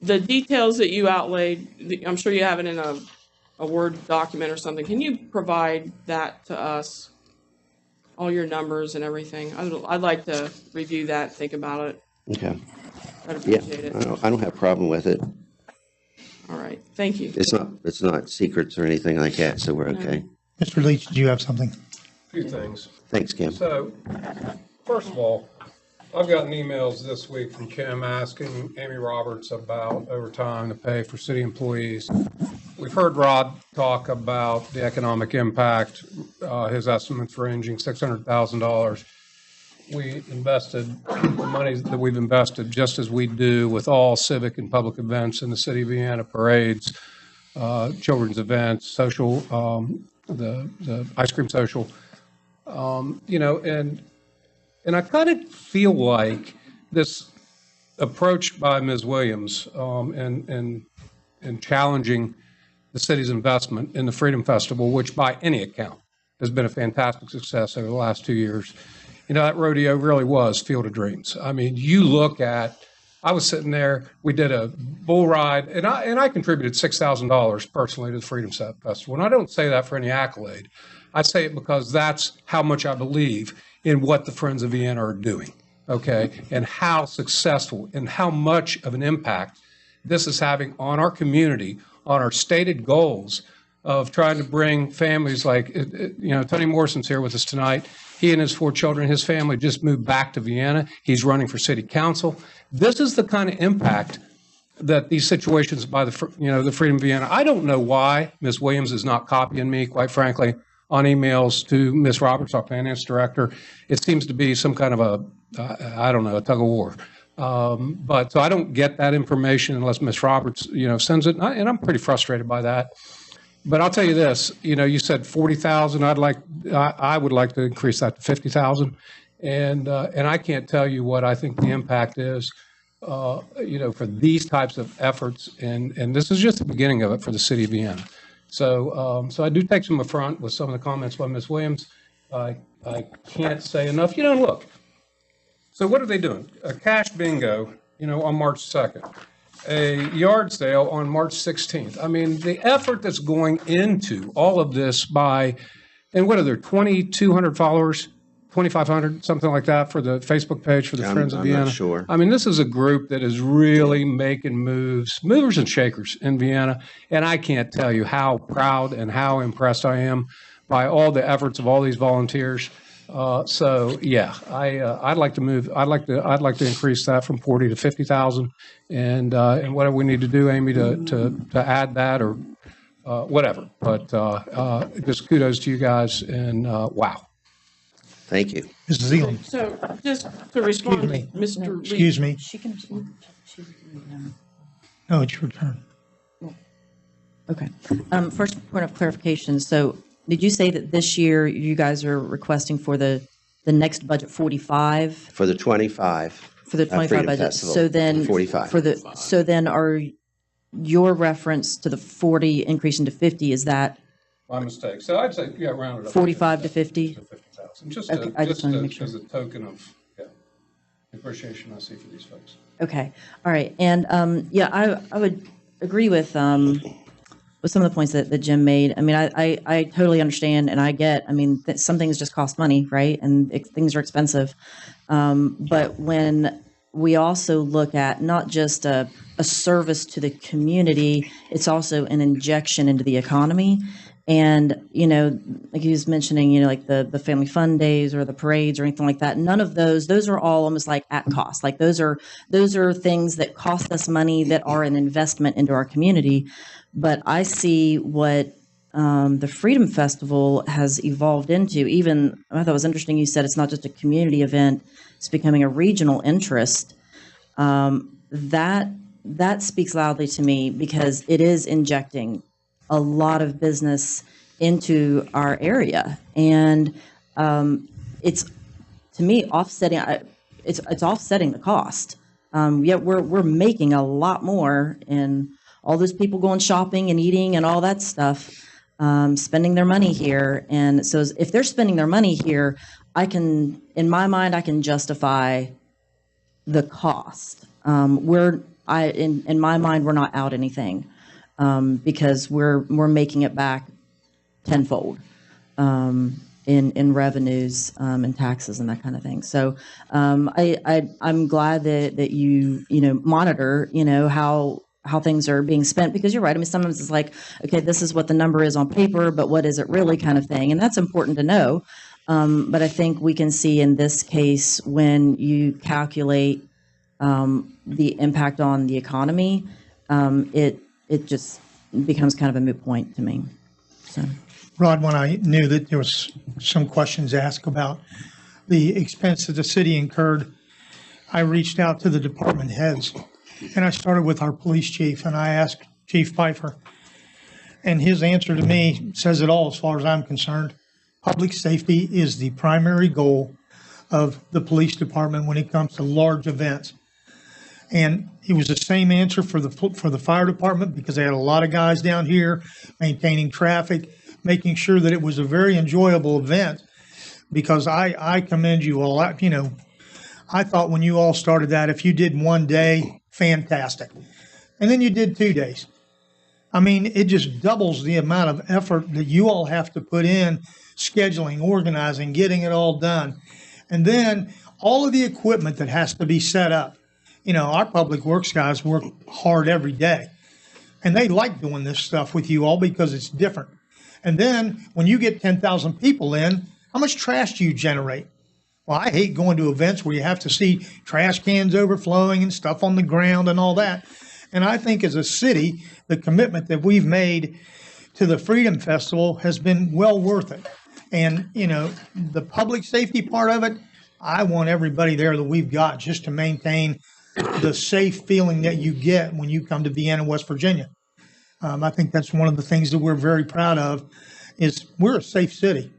the details that you outlaid, I'm sure you have it in a Word document or something. Can you provide that to us? All your numbers and everything? I'd like to review that, think about it. Okay. I'd Yeah, appreciate it. I don't have a problem with it. All right, thank you. It's not secrets or anything like that, so we're okay. Mr. Leach, do you have something? A few things. Thanks, Kim. So, first of all, I've gotten emails this week from Kim asking Amy Roberts about overtime to pay for city employees. We've heard Rod talk about the economic impact, his estimates ranging $600,000. We invested the money that we've invested, just as we do with all civic and public events in the city of Vienna, parades, children's events, social, the ice cream social, you know, and I kind of feel like this approach by Ms. Williams in challenging the city's investment in the Freedom Festival, which by any account has been a fantastic success over the last 2 years. You know, that rodeo really was Field of Dreams. I mean, you look at, I was sitting there, we did a bull ride, and I contributed $6,000 personally to the Freedom Festival. And I don't say that for any accolade. I say it because that's how much I believe in what the Friends of Vienna are doing, okay, and how successful and how much of an impact this is having on our community, on our stated goals of trying to bring families like, you know, Tony Morrison's here with us tonight. He and his 4 children, his family just moved back to Vienna. He's running for city council. This is the kind of impact that these situations by the Freedom of Vienna. I don't know why Ms. Williams is not copying me, quite frankly, on emails to Ms. Roberts, our finance director. It seems to be some kind of I don't know, a tug of war. But so I don't get that information unless Ms. Roberts, you know, sends it, and I'm pretty frustrated by that. But I'll tell you this, you know, you said 40,000. I would like to increase that to 50,000, and I can't tell you what I think the impact is, you know, for these types of efforts, and this is just the beginning of it for the city of Vienna. So I do take some affront with some of the comments by Ms. Williams. I can't say enough. You know, look. So what are they doing? A cash bingo, you know, on March 2nd. A yard sale on March 16th. I mean, the effort that's going into all of this and what are there, 2,200 followers, 2,500, something like that for the Facebook page for the Friends of Vienna? I'm not sure. I mean, this is a group that is really making movers and shakers in Vienna. And I can't tell you how proud and how impressed I am by all the efforts of all these volunteers. So yeah, I'd like to increase that from 40 to 50,000, and whatever we need to do, Amy, to add that or whatever. But just kudos to you guys, and wow. Thank you. Mrs. Zealand. So just to respond, Excuse me. Mr. Lee. Excuse me. She can. No, it's your turn. Okay. First point of clarification. So did you say that this year you guys are requesting for the next budget 45? For the 25. For the 25 Freedom budget. Festival, So then 45. So then are your reference to the 40 increasing to 50, is that My mistake. So I'd say, yeah, round it up. 45 to 50? To 50,000. Just Okay, I just wanted to make sure. as a token of appreciation I see for these folks. Okay, all right. And yeah, I would agree with some of the points that Jim made. I mean, I totally understand, and I get, I mean, some things just cost money, right? And things are expensive. But when we also look at not just a service to the community, it's also an injection into the economy. And, you know, like he was mentioning, you know, like the family fun days or the parades or anything like that. None of those are all almost like at cost. Like those are things that cost us money that are an investment into our community. But I see what the Freedom Festival has evolved into. Even, I thought it was interesting, you said it's not just a community event, it's becoming a regional interest. That speaks loudly to me because it is injecting a lot of business into our area. And it's, to me, offsetting, it's offsetting the cost. Yet we're making a lot more, and all those people going shopping and eating and all that stuff, spending their money here. And so if they're spending their money here, in my mind, I can justify the cost. In my mind, we're not out anything, because we're making it back tenfold in revenues and taxes and that kind of thing. So I'm glad that you monitor how things are being spent, because you're right. I mean, sometimes it's like, okay, this is what the number is on paper, but what is it really, kind of thing, and that's important to know. But I think we can see in this case, when you calculate the impact on the economy, it just becomes kind of a moot point to me. So, Rod, when I knew that there was some questions asked about the expense that the city incurred, I reached out to the department heads, and I started with our police chief, and I asked Chief Pfeiffer, and his answer to me says it all as far as I'm concerned. Public safety is the primary goal of the police department when it comes to large events. And it was the same answer for the fire department, because they had a lot of guys down here maintaining traffic, making sure that it was a very enjoyable event. Because I commend you all. I thought when you all started that, if you did one day, fantastic. And then you did 2 days. I mean, it just doubles the amount of effort that you all have to put in, scheduling, organizing, getting it all done. And then all of the equipment that has to be set up. Our public works guys work hard every day, and they like doing this stuff with you all because it's different. And then when you get 10,000 people in, how much trash do you generate? Well, I hate going to events where you have to see trash cans overflowing and stuff on the ground and all that. And I think as a city, the commitment that we've made to the Freedom Festival has been well worth it. And, the public safety part of it, I want everybody there that we've got just to maintain the safe feeling that you get when you come to Vienna, West Virginia. I think that's one of the things that we're very proud of, is we're a safe city.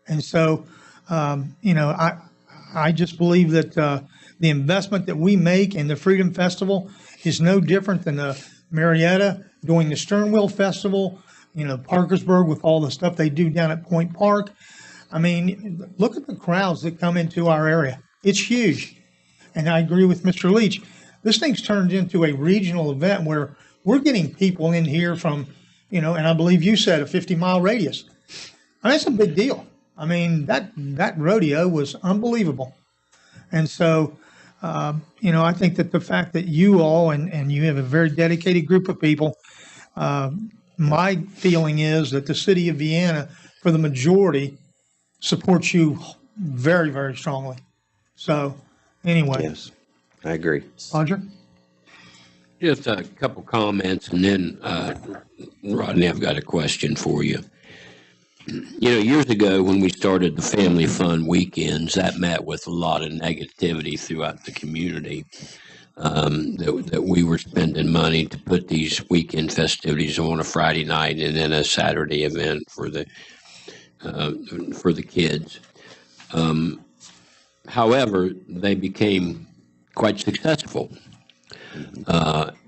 And so, I just believe that the investment that we make in the Freedom Festival is no different than the Marietta doing the Sternwheel Festival, Parkersburg with all the stuff they do down at Point Park. I mean, look at the crowds that come into our area. It's huge. And I agree with Mr. Leach. This thing's turned into a regional event where we're getting people in here from, and I believe you said a 50-mile radius. I mean, that's a big deal. I mean, that rodeo was unbelievable. And so, I think that the fact that you all, and you have a very dedicated group of people, my feeling is that the city of Vienna, for the majority, supports you very, very strongly. So, anyway. Yes, I agree. Roger? Just a couple comments, and then, Rodney, I've got a question for you. Years ago when we started the Family Fun Weekends, that met with a lot of negativity throughout the community, that we were spending money to put these weekend festivities on a Friday night and then a Saturday event for the kids. However, they became quite successful.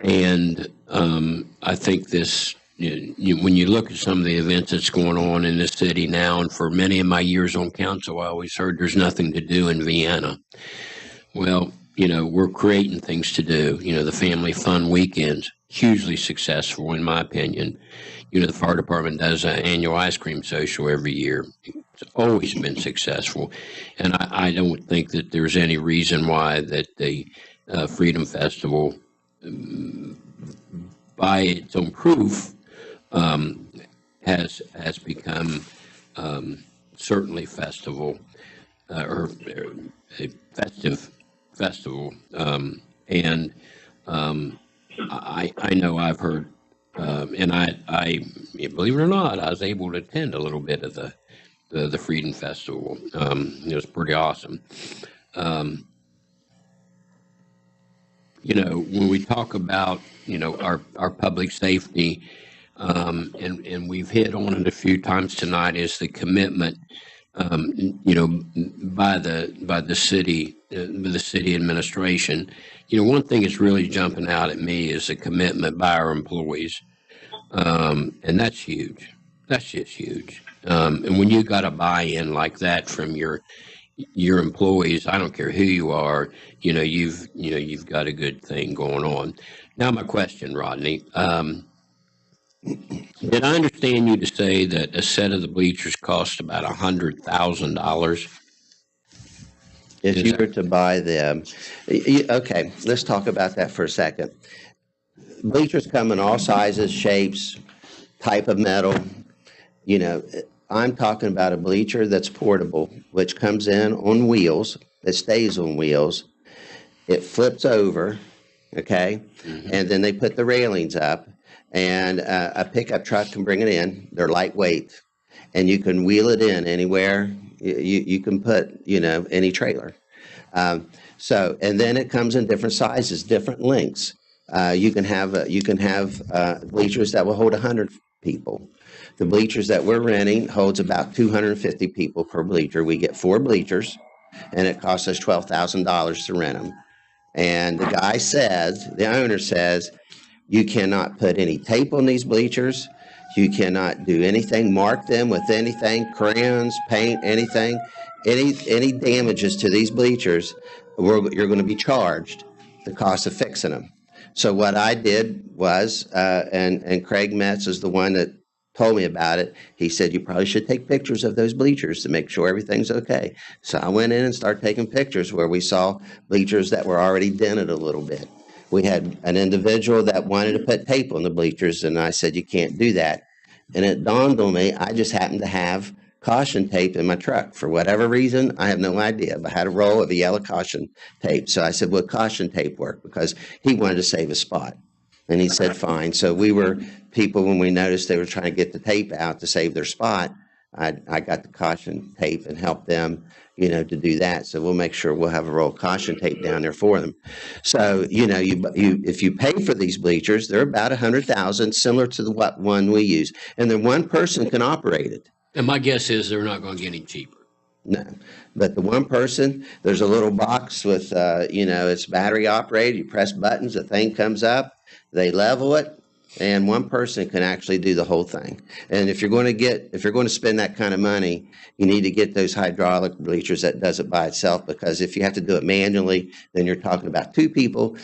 And I think this, when you look at some of the events that's going on in the city now, and for many of my years on council, I always heard there's nothing to do in Vienna. Well, we're creating things to do. The Family Fun Weekends, hugely successful in my opinion. The fire department does an annual ice cream social every year. It's always been successful. And I don't think that there's any reason why that the Freedom Festival, by its own proof, has become certainly festival or a festive festival. And I know I've heard, and I believe it or not, I was able to attend a little bit of the Freedom Festival. It was pretty awesome. When we talk about, our public safety, and we've hit on it a few times tonight, is the commitment, by the city administration. One thing that's really jumping out at me is the commitment by our employees, and that's huge. That's just huge. And when you got a buy-in like that from your employees, I don't care who you are, you've got a good thing going on. Now, my question, Rodney. Did I understand you to say that a set of the bleachers cost about $100,000? If you were to buy them, okay, let's talk about that for a second. Bleachers come in all sizes, shapes, type of metal. I'm talking about a bleacher that's portable, which comes in on wheels, it stays on wheels. It flips over, okay? Mm-hmm. And then they put the railings up, and a pickup truck can bring it in. They're lightweight, and you can wheel it in anywhere. You can put, any trailer. And then it comes in different sizes, different lengths. You can have bleachers that will hold 100 people. The bleachers that we're renting holds about 250 people per bleacher. We get 4 bleachers, and it costs us $12,000 to rent them. And the owner says, you cannot put any tape on these bleachers. You cannot do anything, mark them with anything, crayons, paint, anything. Any damages to these bleachers, you're going to be charged the cost of fixing them. So what I did was, and Craig Metz is the one that told me about it. He said, you probably should take pictures of those bleachers to make sure everything's okay. So I went in and started taking pictures where we saw bleachers that were already dented a little bit. We had an individual that wanted to put tape on the bleachers, and I said, you can't do that. And it dawned on me, I just happened to have caution tape in my truck. For whatever reason, I have no idea, but I had a roll of the yellow caution tape. So I said, would caution tape work? Because he wanted to save a spot. And he said, fine. So we were people, when we noticed they were trying to get the tape out to save their spot, I got the caution tape and helped them, to do that. So we'll make sure we'll have a roll of caution tape down there for them. So, if you pay for these bleachers, they're about $100,000, similar to the one we use. And then one person can operate it. And my guess is they're not going to get any cheaper. No, but the one person, there's a little box with, it's battery operated. You press buttons, the thing comes up, they level it, and one person can actually do the whole thing. And if you're going to spend that kind of money, you need to get those hydraulic bleachers that does it by itself, because if you have to do it manually, then you're talking about 2 people,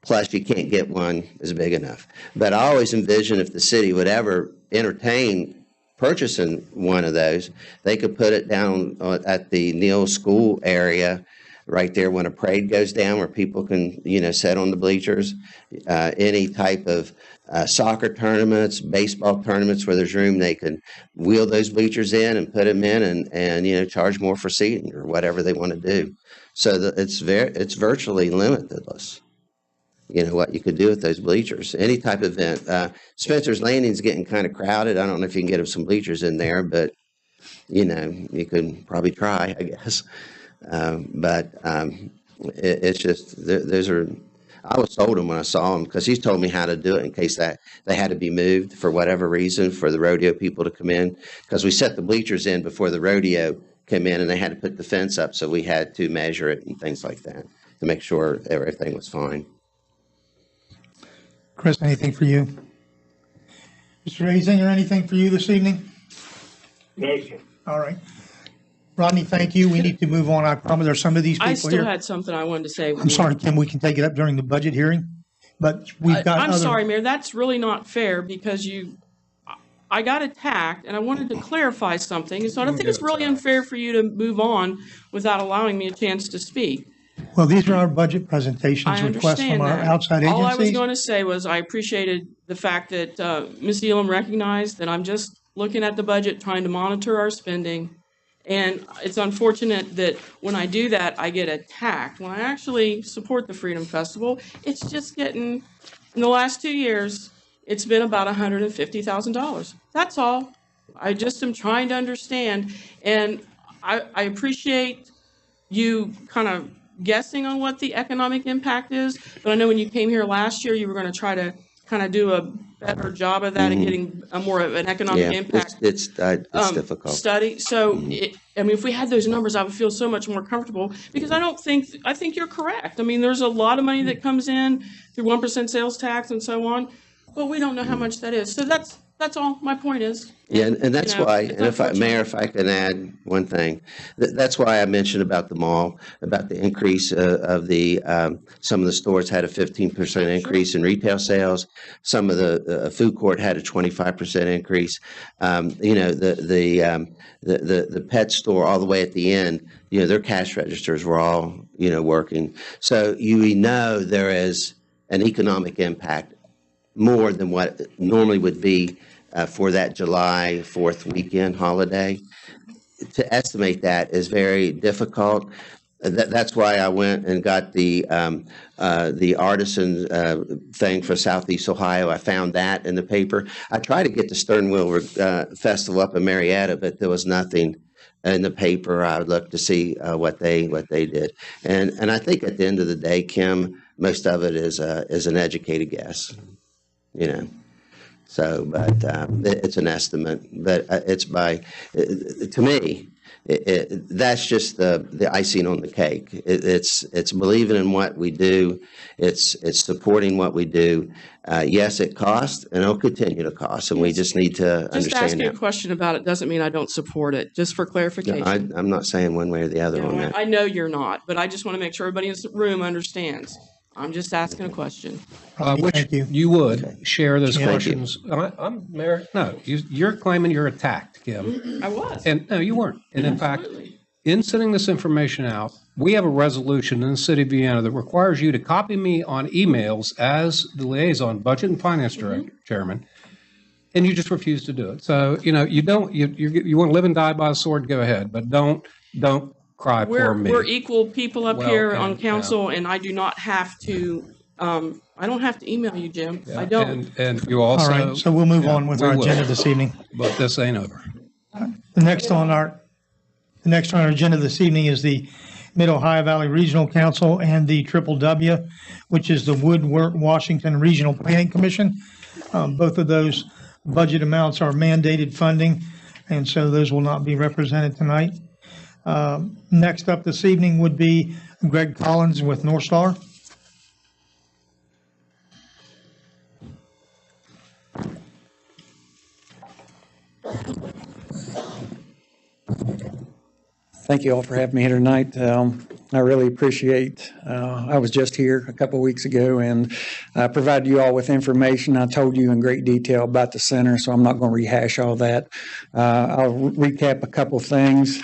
plus you can't get one as big enough. But I always envision if the city would ever entertain purchasing one of those, they could put it down at the Neal School area right there when a parade goes down, where people can, sit on the bleachers. Any type of soccer tournaments, baseball tournaments where there's room, they can wheel those bleachers in and put them in and charge more for seating or whatever they want to do. So it's virtually limitless. What you could do with those bleachers, any type of event. Spencer's Landing's getting kind of crowded. I don't know if you can get some bleachers in there, but, you could probably try, I guess. It's just, those are, I was told him when I saw him, because he's told me how to do it in case that they had to be moved for whatever reason for the rodeo people to come in, because we set the bleachers in before the rodeo came in, and they had to put the fence up, so we had to measure it and things like that to make sure everything was fine. Chris, anything for you? Mr. Azinger, anything for you this evening? No, sir. All right. Rodney, thank you. We need to move on. I promise there's some of these people I still here. had something I wanted to say. I'm sorry, Kim, we can take it up during the budget hearing, but we've got I'm other. sorry, Mayor, that's really not fair, because I got attacked, and I wanted to clarify something, so I don't think it's really unfair for you to move on without allowing me a chance to speak. Well, these are our budget presentations, I requests from understand our that. outside All I was agencies. going to say was I appreciated the fact that Ms. Elam recognized that I'm just looking at the budget, trying to monitor our spending. And it's unfortunate that when I do that, I get attacked. When I actually support the Freedom Festival, it's just getting, in the last 2 years, it's been about $150,000. That's all. I just am trying to understand. And I appreciate you kind of guessing on what the economic impact is. But I know when you came here last year, you were going to try to kind of do a better job of that and getting a more of an economic Yeah, impact it's difficult. study. So, if we had those numbers, I would feel so much more comfortable because I think you're correct. I mean, there's a lot of money that comes in through 1% sales tax and so on, but we don't know how much that is. So that's all my point is. Yeah, and that's why, and Mayor, if I can add one thing, that's why I mentioned about the mall, about the increase of the, some of the stores had a 15% increase in retail sales. Some of the food court had a 25% increase. The pet store all the way at the end, their cash registers were all, working. So we know there is an economic impact more than what normally would be for that July 4th weekend holiday. To estimate that is very difficult. That's why I went and got the artisan thing for Southeast Ohio. I found that in the paper. I tried to get the Stern Wheel Festival up in Marietta, but there was nothing in the paper. I would look to see what they did. And I think at the end of the day, Kim, most of it is an educated guess. So, but it's an estimate. But it's to me, that's just the icing on the cake. It's believing in what we do. It's supporting what we do. Yes, it costs, and it'll continue to cost, and we just need to understand that. Just asking a question about it doesn't mean I don't support it, just for clarification. No, I'm not saying one way or the other on that. I know you're not, but I just want to make sure everybody in this room understands. I'm just asking a question. Thank you. You would share those Jim. questions. I'm Mayor. No, you're claiming you're attacked, Kim. I was. And no, you weren't. And in fact, in sending this information out, we have a resolution in the city of Vienna that requires you to copy me on emails as the liaison, budget and finance director, chairman, and you just refuse to do it. So, you don't, you want to live and die by the sword, go ahead, but don't cry for me. We're equal people up here on council, and I do not have to, I don't have to email you, Jim. Yeah, I don't. And you also. All right, so we'll move on with our agenda this evening. But this ain't over. The next on our agenda this evening is the Mid-Ohio Valley Regional Council and the Triple W, which is the Woodward Washington Regional Planning Commission. Both of those budget amounts are mandated funding, and so those will not be represented tonight. Next up this evening would be Greg Collins with North Star. Thank you all for having me here tonight. I really appreciate, I was just here a couple of weeks ago and I provided you all with information. I told you in great detail about the center, so I'm not going to rehash all that. I'll recap a couple things.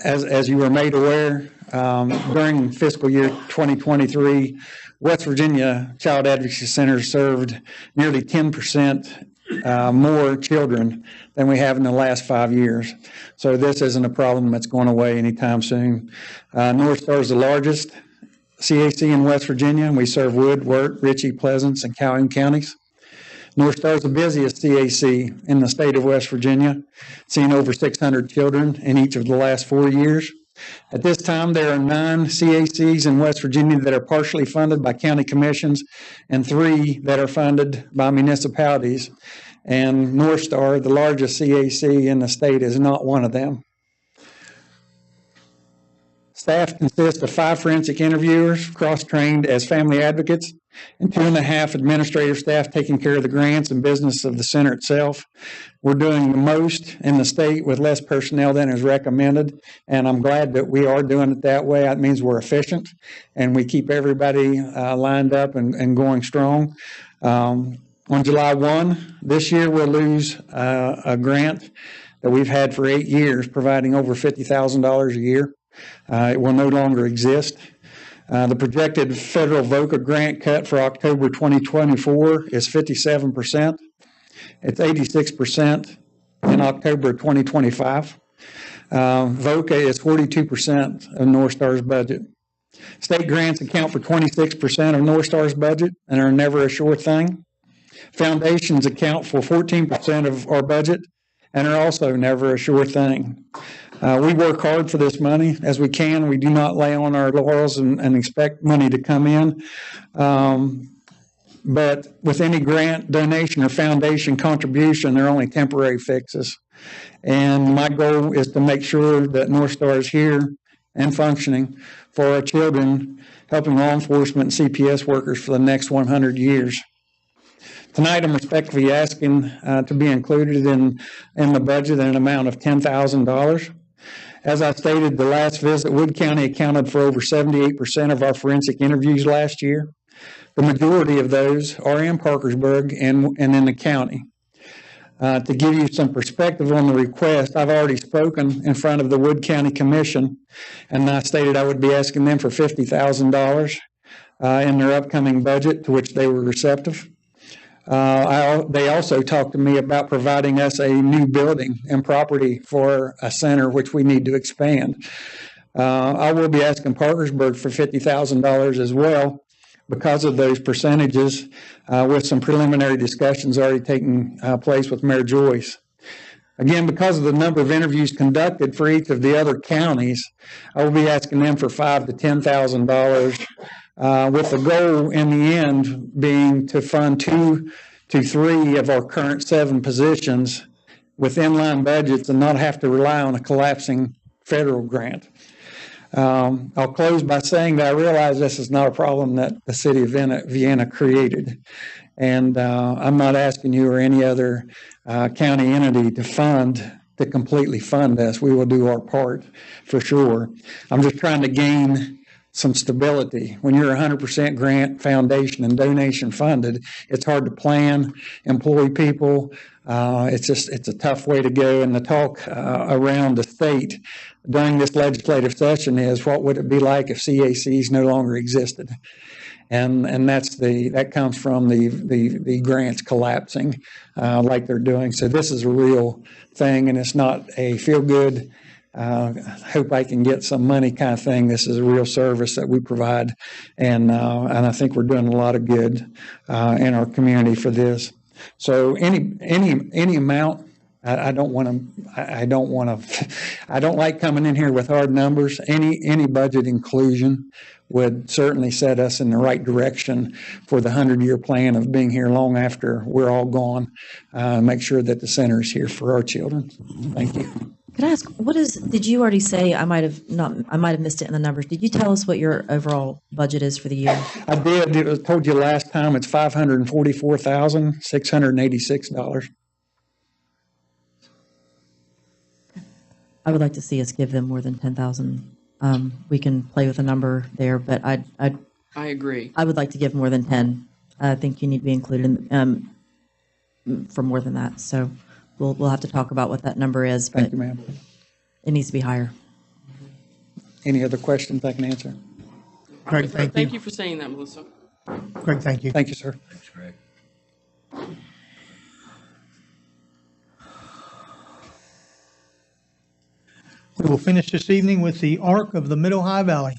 As you were made aware, during fiscal year 2023, West Virginia Child Advocacy Center served nearly 10% more children than we have in the last 5 years. So this isn't a problem that's going away anytime soon. North Star is the largest CAC in West Virginia. We serve Wood, Wirt, Ritchie, Pleasants, and Calhoun counties. North Star is the busiest CAC in the state of West Virginia, seeing over 600 children in each of the last 4 years. At this time, there are 9 CACs in West Virginia that are partially funded by county commissions and 3 that are funded by municipalities. And North Star, the largest CAC in the state, is not one of them. Staff consists of 5 forensic interviewers, cross-trained as family advocates, and 2.5 administrative staff taking care of the grants and business of the center itself. We're doing the most in the state with less personnel than is recommended, and I'm glad that we are doing it that way. That means we're efficient, and we keep everybody lined up and going strong. On July 1 this year, we'll lose a grant that we've had for 8 years, providing over $50,000 a year. It will no longer exist. The projected federal VOCA grant cut for October 2024 is 57%. It's 86% in October 2025. VOCA is 42% of North Star's budget. State grants account for 26% of North Star's budget and are never a sure thing. Foundations account for 14% of our budget and are also never a sure thing. We work hard for this money as we can. We do not lay on our laurels and expect money to come in. but with any grant, donation, or foundation contribution, they're only temporary fixes. And my goal is to make sure that North Star is here and functioning for our children, helping law enforcement and CPS workers for the next 100 years. Tonight, I'm respectfully asking to be included in the budget in an amount of $10,000. As I stated, the last visit, Wood County accounted for over 78% of our forensic interviews last year. The majority of those are in Parkersburg and in the county. To give you some perspective on the request, I've already spoken in front of the Wood County Commission, and I stated I would be asking them for $50,000 in their upcoming budget, to which they were receptive. They also talked to me about providing us a new building and property for a center, which we need to expand. I will be asking Parkersburg for $50,000 as well, because of those percentages, with some preliminary discussions already taking place with Mayor Joyce. Again, because of the number of interviews conducted for each of the other counties, I will be asking them for $5,000 to $10,000, with the goal in the end being to fund 2 to 3 of our current 7 positions with inline budgets and not have to rely on a collapsing federal grant. I'll close by saying that I realize this is not a problem that the city of Vienna created. And I'm not asking you or any other county entity to completely fund us. We will do our part for sure. I'm just trying to gain some stability. When you're 100% grant, foundation, and donation funded, it's hard to plan, employ people. It's a tough way to go. And the talk around the state during this legislative session is, what would it be like if CACs no longer existed? And that comes from the grants collapsing like they're doing. So this is a real thing, and it's not a feel good, hope I can get some money kind of thing. This is a real service that we provide, and I think we're doing a lot of good in our community for this. So any amount. I don't like coming in here with hard numbers. Any budget inclusion would certainly set us in the right direction for the 100-year plan of being here long after we're all gone. Make sure that the center is here for our children. Thank you. Could I ask, did you already say, I might have missed it in the numbers. Did you tell us what your overall budget is for the year? I did. I told you last time it's $544,686. I would like to see us give them more than 10,000. We can play with a number there, but I agree. I would like to give more than 10. I think you need to be included for more than that. So we'll have to talk about what that number is. But thank you, ma'am. It needs to be higher. Any other questions I can answer? Greg, thank you for saying that, Melissa. Greg, thank you. Thank you, sir. Thanks, Greg. We will finish this evening with the Arc of the Mid-Ohio Valley.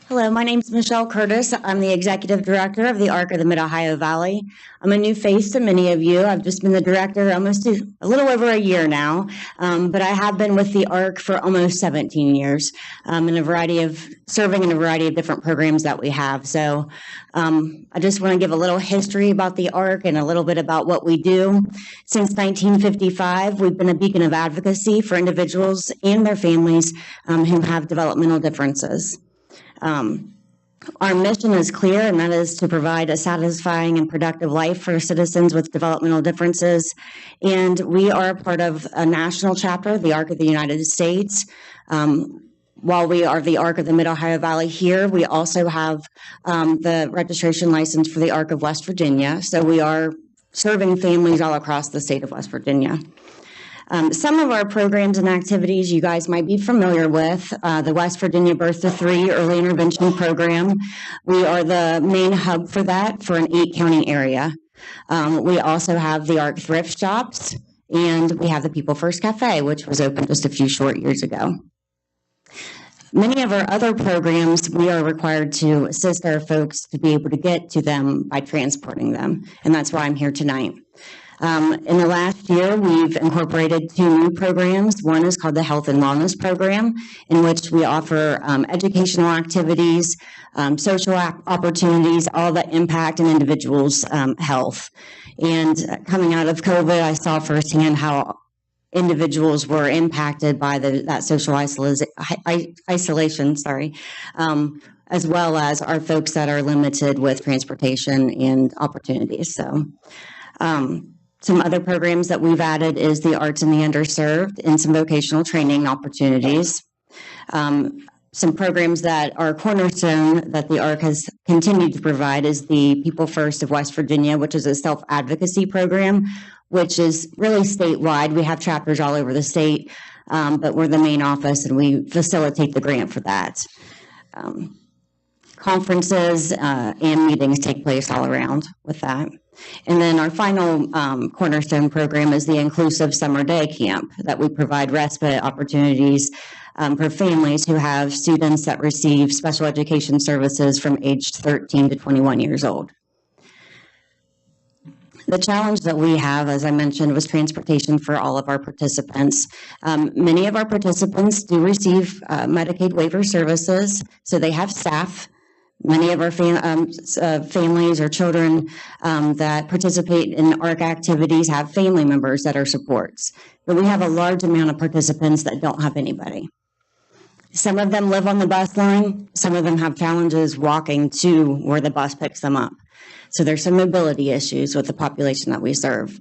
Hello, my name is Michelle Curtis. I'm the Executive Director of the Arc of the Mid-Ohio Valley. I'm a new face to many of you. I've just been the director almost a little over a year now, but I have been with the Arc for almost 17 years serving in a variety of different programs that we have. So I just want to give a little history about the Arc and a little bit about what we do. Since 1955, we've been a beacon of advocacy for individuals and their families who have developmental differences. Our mission is clear, and that is to provide a satisfying and productive life for citizens with developmental differences. And we are a part of a national chapter, the Arc of the United States. While we are the Arc of the Mid-Ohio Valley here, we also have the registration license for the Arc of West Virginia. So we are serving families all across the state of West Virginia. Some of our programs and activities you guys might be familiar with, the West Virginia Birth to 3 Early Intervention Program. We are the main hub for that for an 8-county area. We also have the ARC Thrift Shops, and we have the People First Cafe, which was opened just a few short years ago. Many of our other programs, we are required to assist our folks to be able to get to them by transporting them, and that's why I'm here tonight. In the last year, we've incorporated 2 new programs. One is called the Health and Wellness Program, in which we offer educational activities, social opportunities, all that impact an individual's health. And coming out of COVID, I saw firsthand how individuals were impacted by that social isolation, as well as our folks that are limited with transportation and opportunities. So some other programs that we've added is the Arts in the Underserved and some vocational training opportunities. Some programs that are cornerstone that the ARC has continued to provide is the People First of West Virginia, which is a self-advocacy program, which is really statewide. We have chapters all over the state, but we're the main office and we facilitate the grant for that. Conferences and meetings take place all around with that. And then our final cornerstone program is the Inclusive Summer Day Camp that we provide respite opportunities for families who have students that receive special education services from age 13 to 21 years old. The challenge that we have, as I mentioned, was transportation for all of our participants. Many of our participants do receive Medicaid waiver services, so they have staff. Many of our families or children that participate in ARC activities have family members that are supports. But we have a large amount of participants that don't have anybody. Some of them live on the bus line. Some of them have challenges walking to where the bus picks them up. So there's some mobility issues with the population that we serve.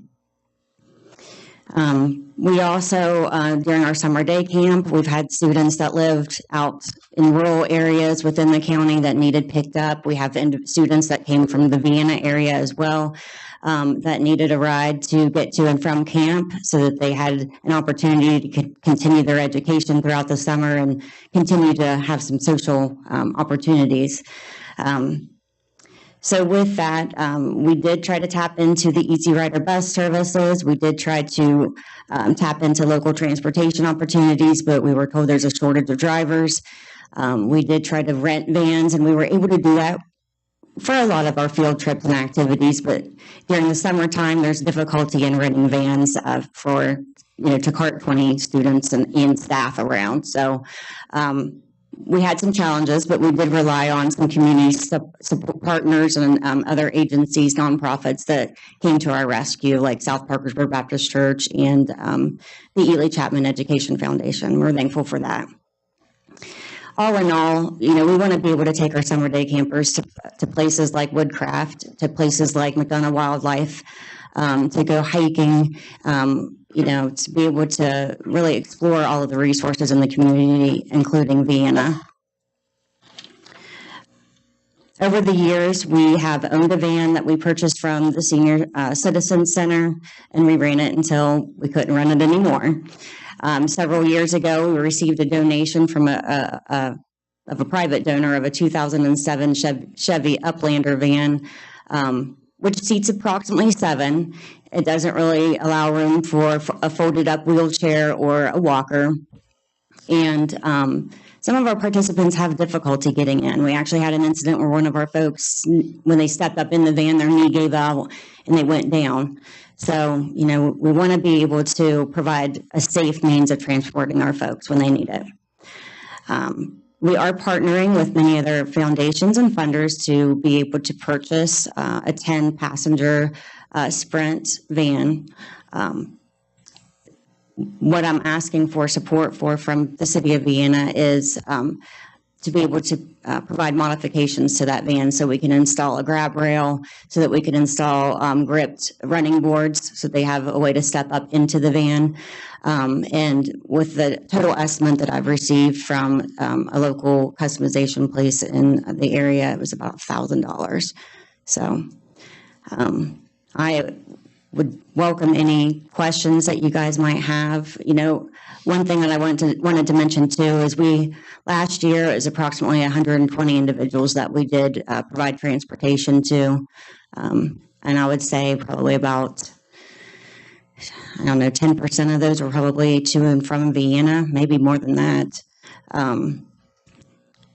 We also, during our summer day camp, we've had students that lived out in rural areas within the county that needed picked up. We have students that came from the Vienna area as well that needed a ride to get to and from camp so that they had an opportunity to continue their education throughout the summer and continue to have some social opportunities. So with that, we did try to tap into the Easy Rider bus services. We did try to tap into local transportation opportunities, but we were told there's a shortage of drivers. We did try to rent vans, and we were able to do that for a lot of our field trips and activities. But during the summertime, there's difficulty in renting vans to cart 20 students and staff around. So we had some challenges, but we did rely on some community support partners and other agencies, nonprofits that came to our rescue, like South Parkersburg Baptist Church and the Ely Chapman Education Foundation. We're thankful for that. All in all, we want to be able to take our summer day campers to places like Woodcraft, to places like McDonough Wildlife, to go hiking, to be able to really explore all of the resources in the community, including Vienna. Over the years, we have owned a van that we purchased from the Senior Citizen Center, and we ran it until we couldn't run it anymore. Several years ago, we received a donation from a private donor of a 2007 Chevy Uplander van, which seats approximately 7. It doesn't really allow room for a folded up wheelchair or a walker. And some of our participants have difficulty getting in. We actually had an incident where one of our folks, when they stepped up in the van, their knee gave out and they went down. So, we want to be able to provide a safe means of transporting our folks when they need it. We are partnering with many other foundations and funders to be able to purchase a 10-passenger Sprint van. What I'm asking for support from the City of Vienna is to be able to provide modifications to that van so we can install a grab rail, so that we can install gripped running boards so they have a way to step up into the van. And with the total estimate that I've received from a local customization place in the area, it was about $1,000. So I would welcome any questions that you guys might have. One thing that I wanted to mention too is last year it was approximately 120 individuals that we did provide transportation to. And I would say probably about, 10% of those were probably to and from Vienna, maybe more than that.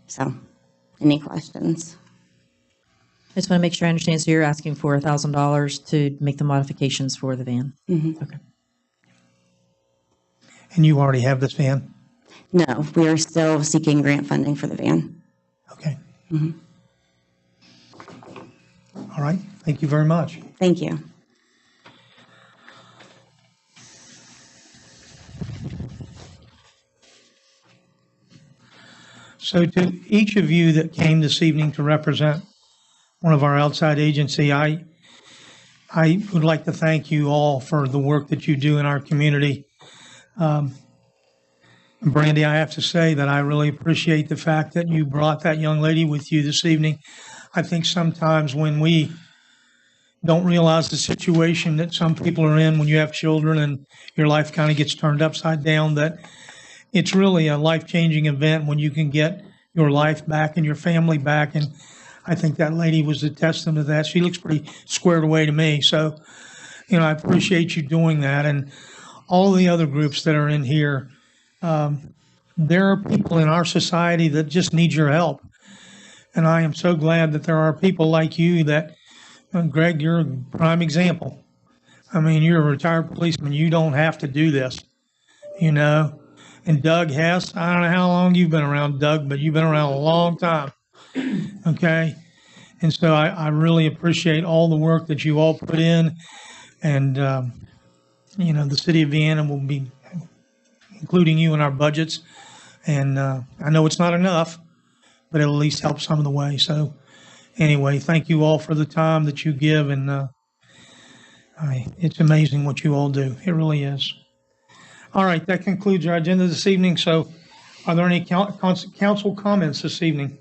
So any questions? just want to make sure I understand. So you're asking for $1,000 to make the modifications for the van? Okay. And you already have this van? No, we are still seeking grant funding for the van. Okay. All right. Thank you very much. Thank you. So to each of you that came this evening to represent one of our outside agency, I would like to thank you all for the work that you do in our community. Brandy, I have to say that I really appreciate the fact that you brought that young lady with you this evening. I think sometimes when we don't realize the situation that some people are in when you have children and your life kind of gets turned upside down, that it's really a life-changing event when you can get your life back and your family back. And I think that lady was a testament to that. She looks pretty squared away to me. So, I appreciate you doing that. And all the other groups that are in here, there are people in our society that just need your help. And I am so glad that there are people like you that, Greg, you're a prime example. I mean, you're a retired policeman. You don't have to do this, And Doug Hess, I don't know how long you've been around, Doug, but you've been around a long time. Okay? And so I really appreciate all the work that you all put in. And, the city of Vienna will be including you in our budgets. And I know it's not enough, but it'll at least help some of the way. So anyway, thank you all for the time that you give. And it's amazing what you all do. It really is. All right, that concludes our agenda this evening. So are there any council comments this evening?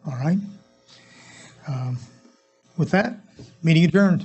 All right. With that, meeting adjourned.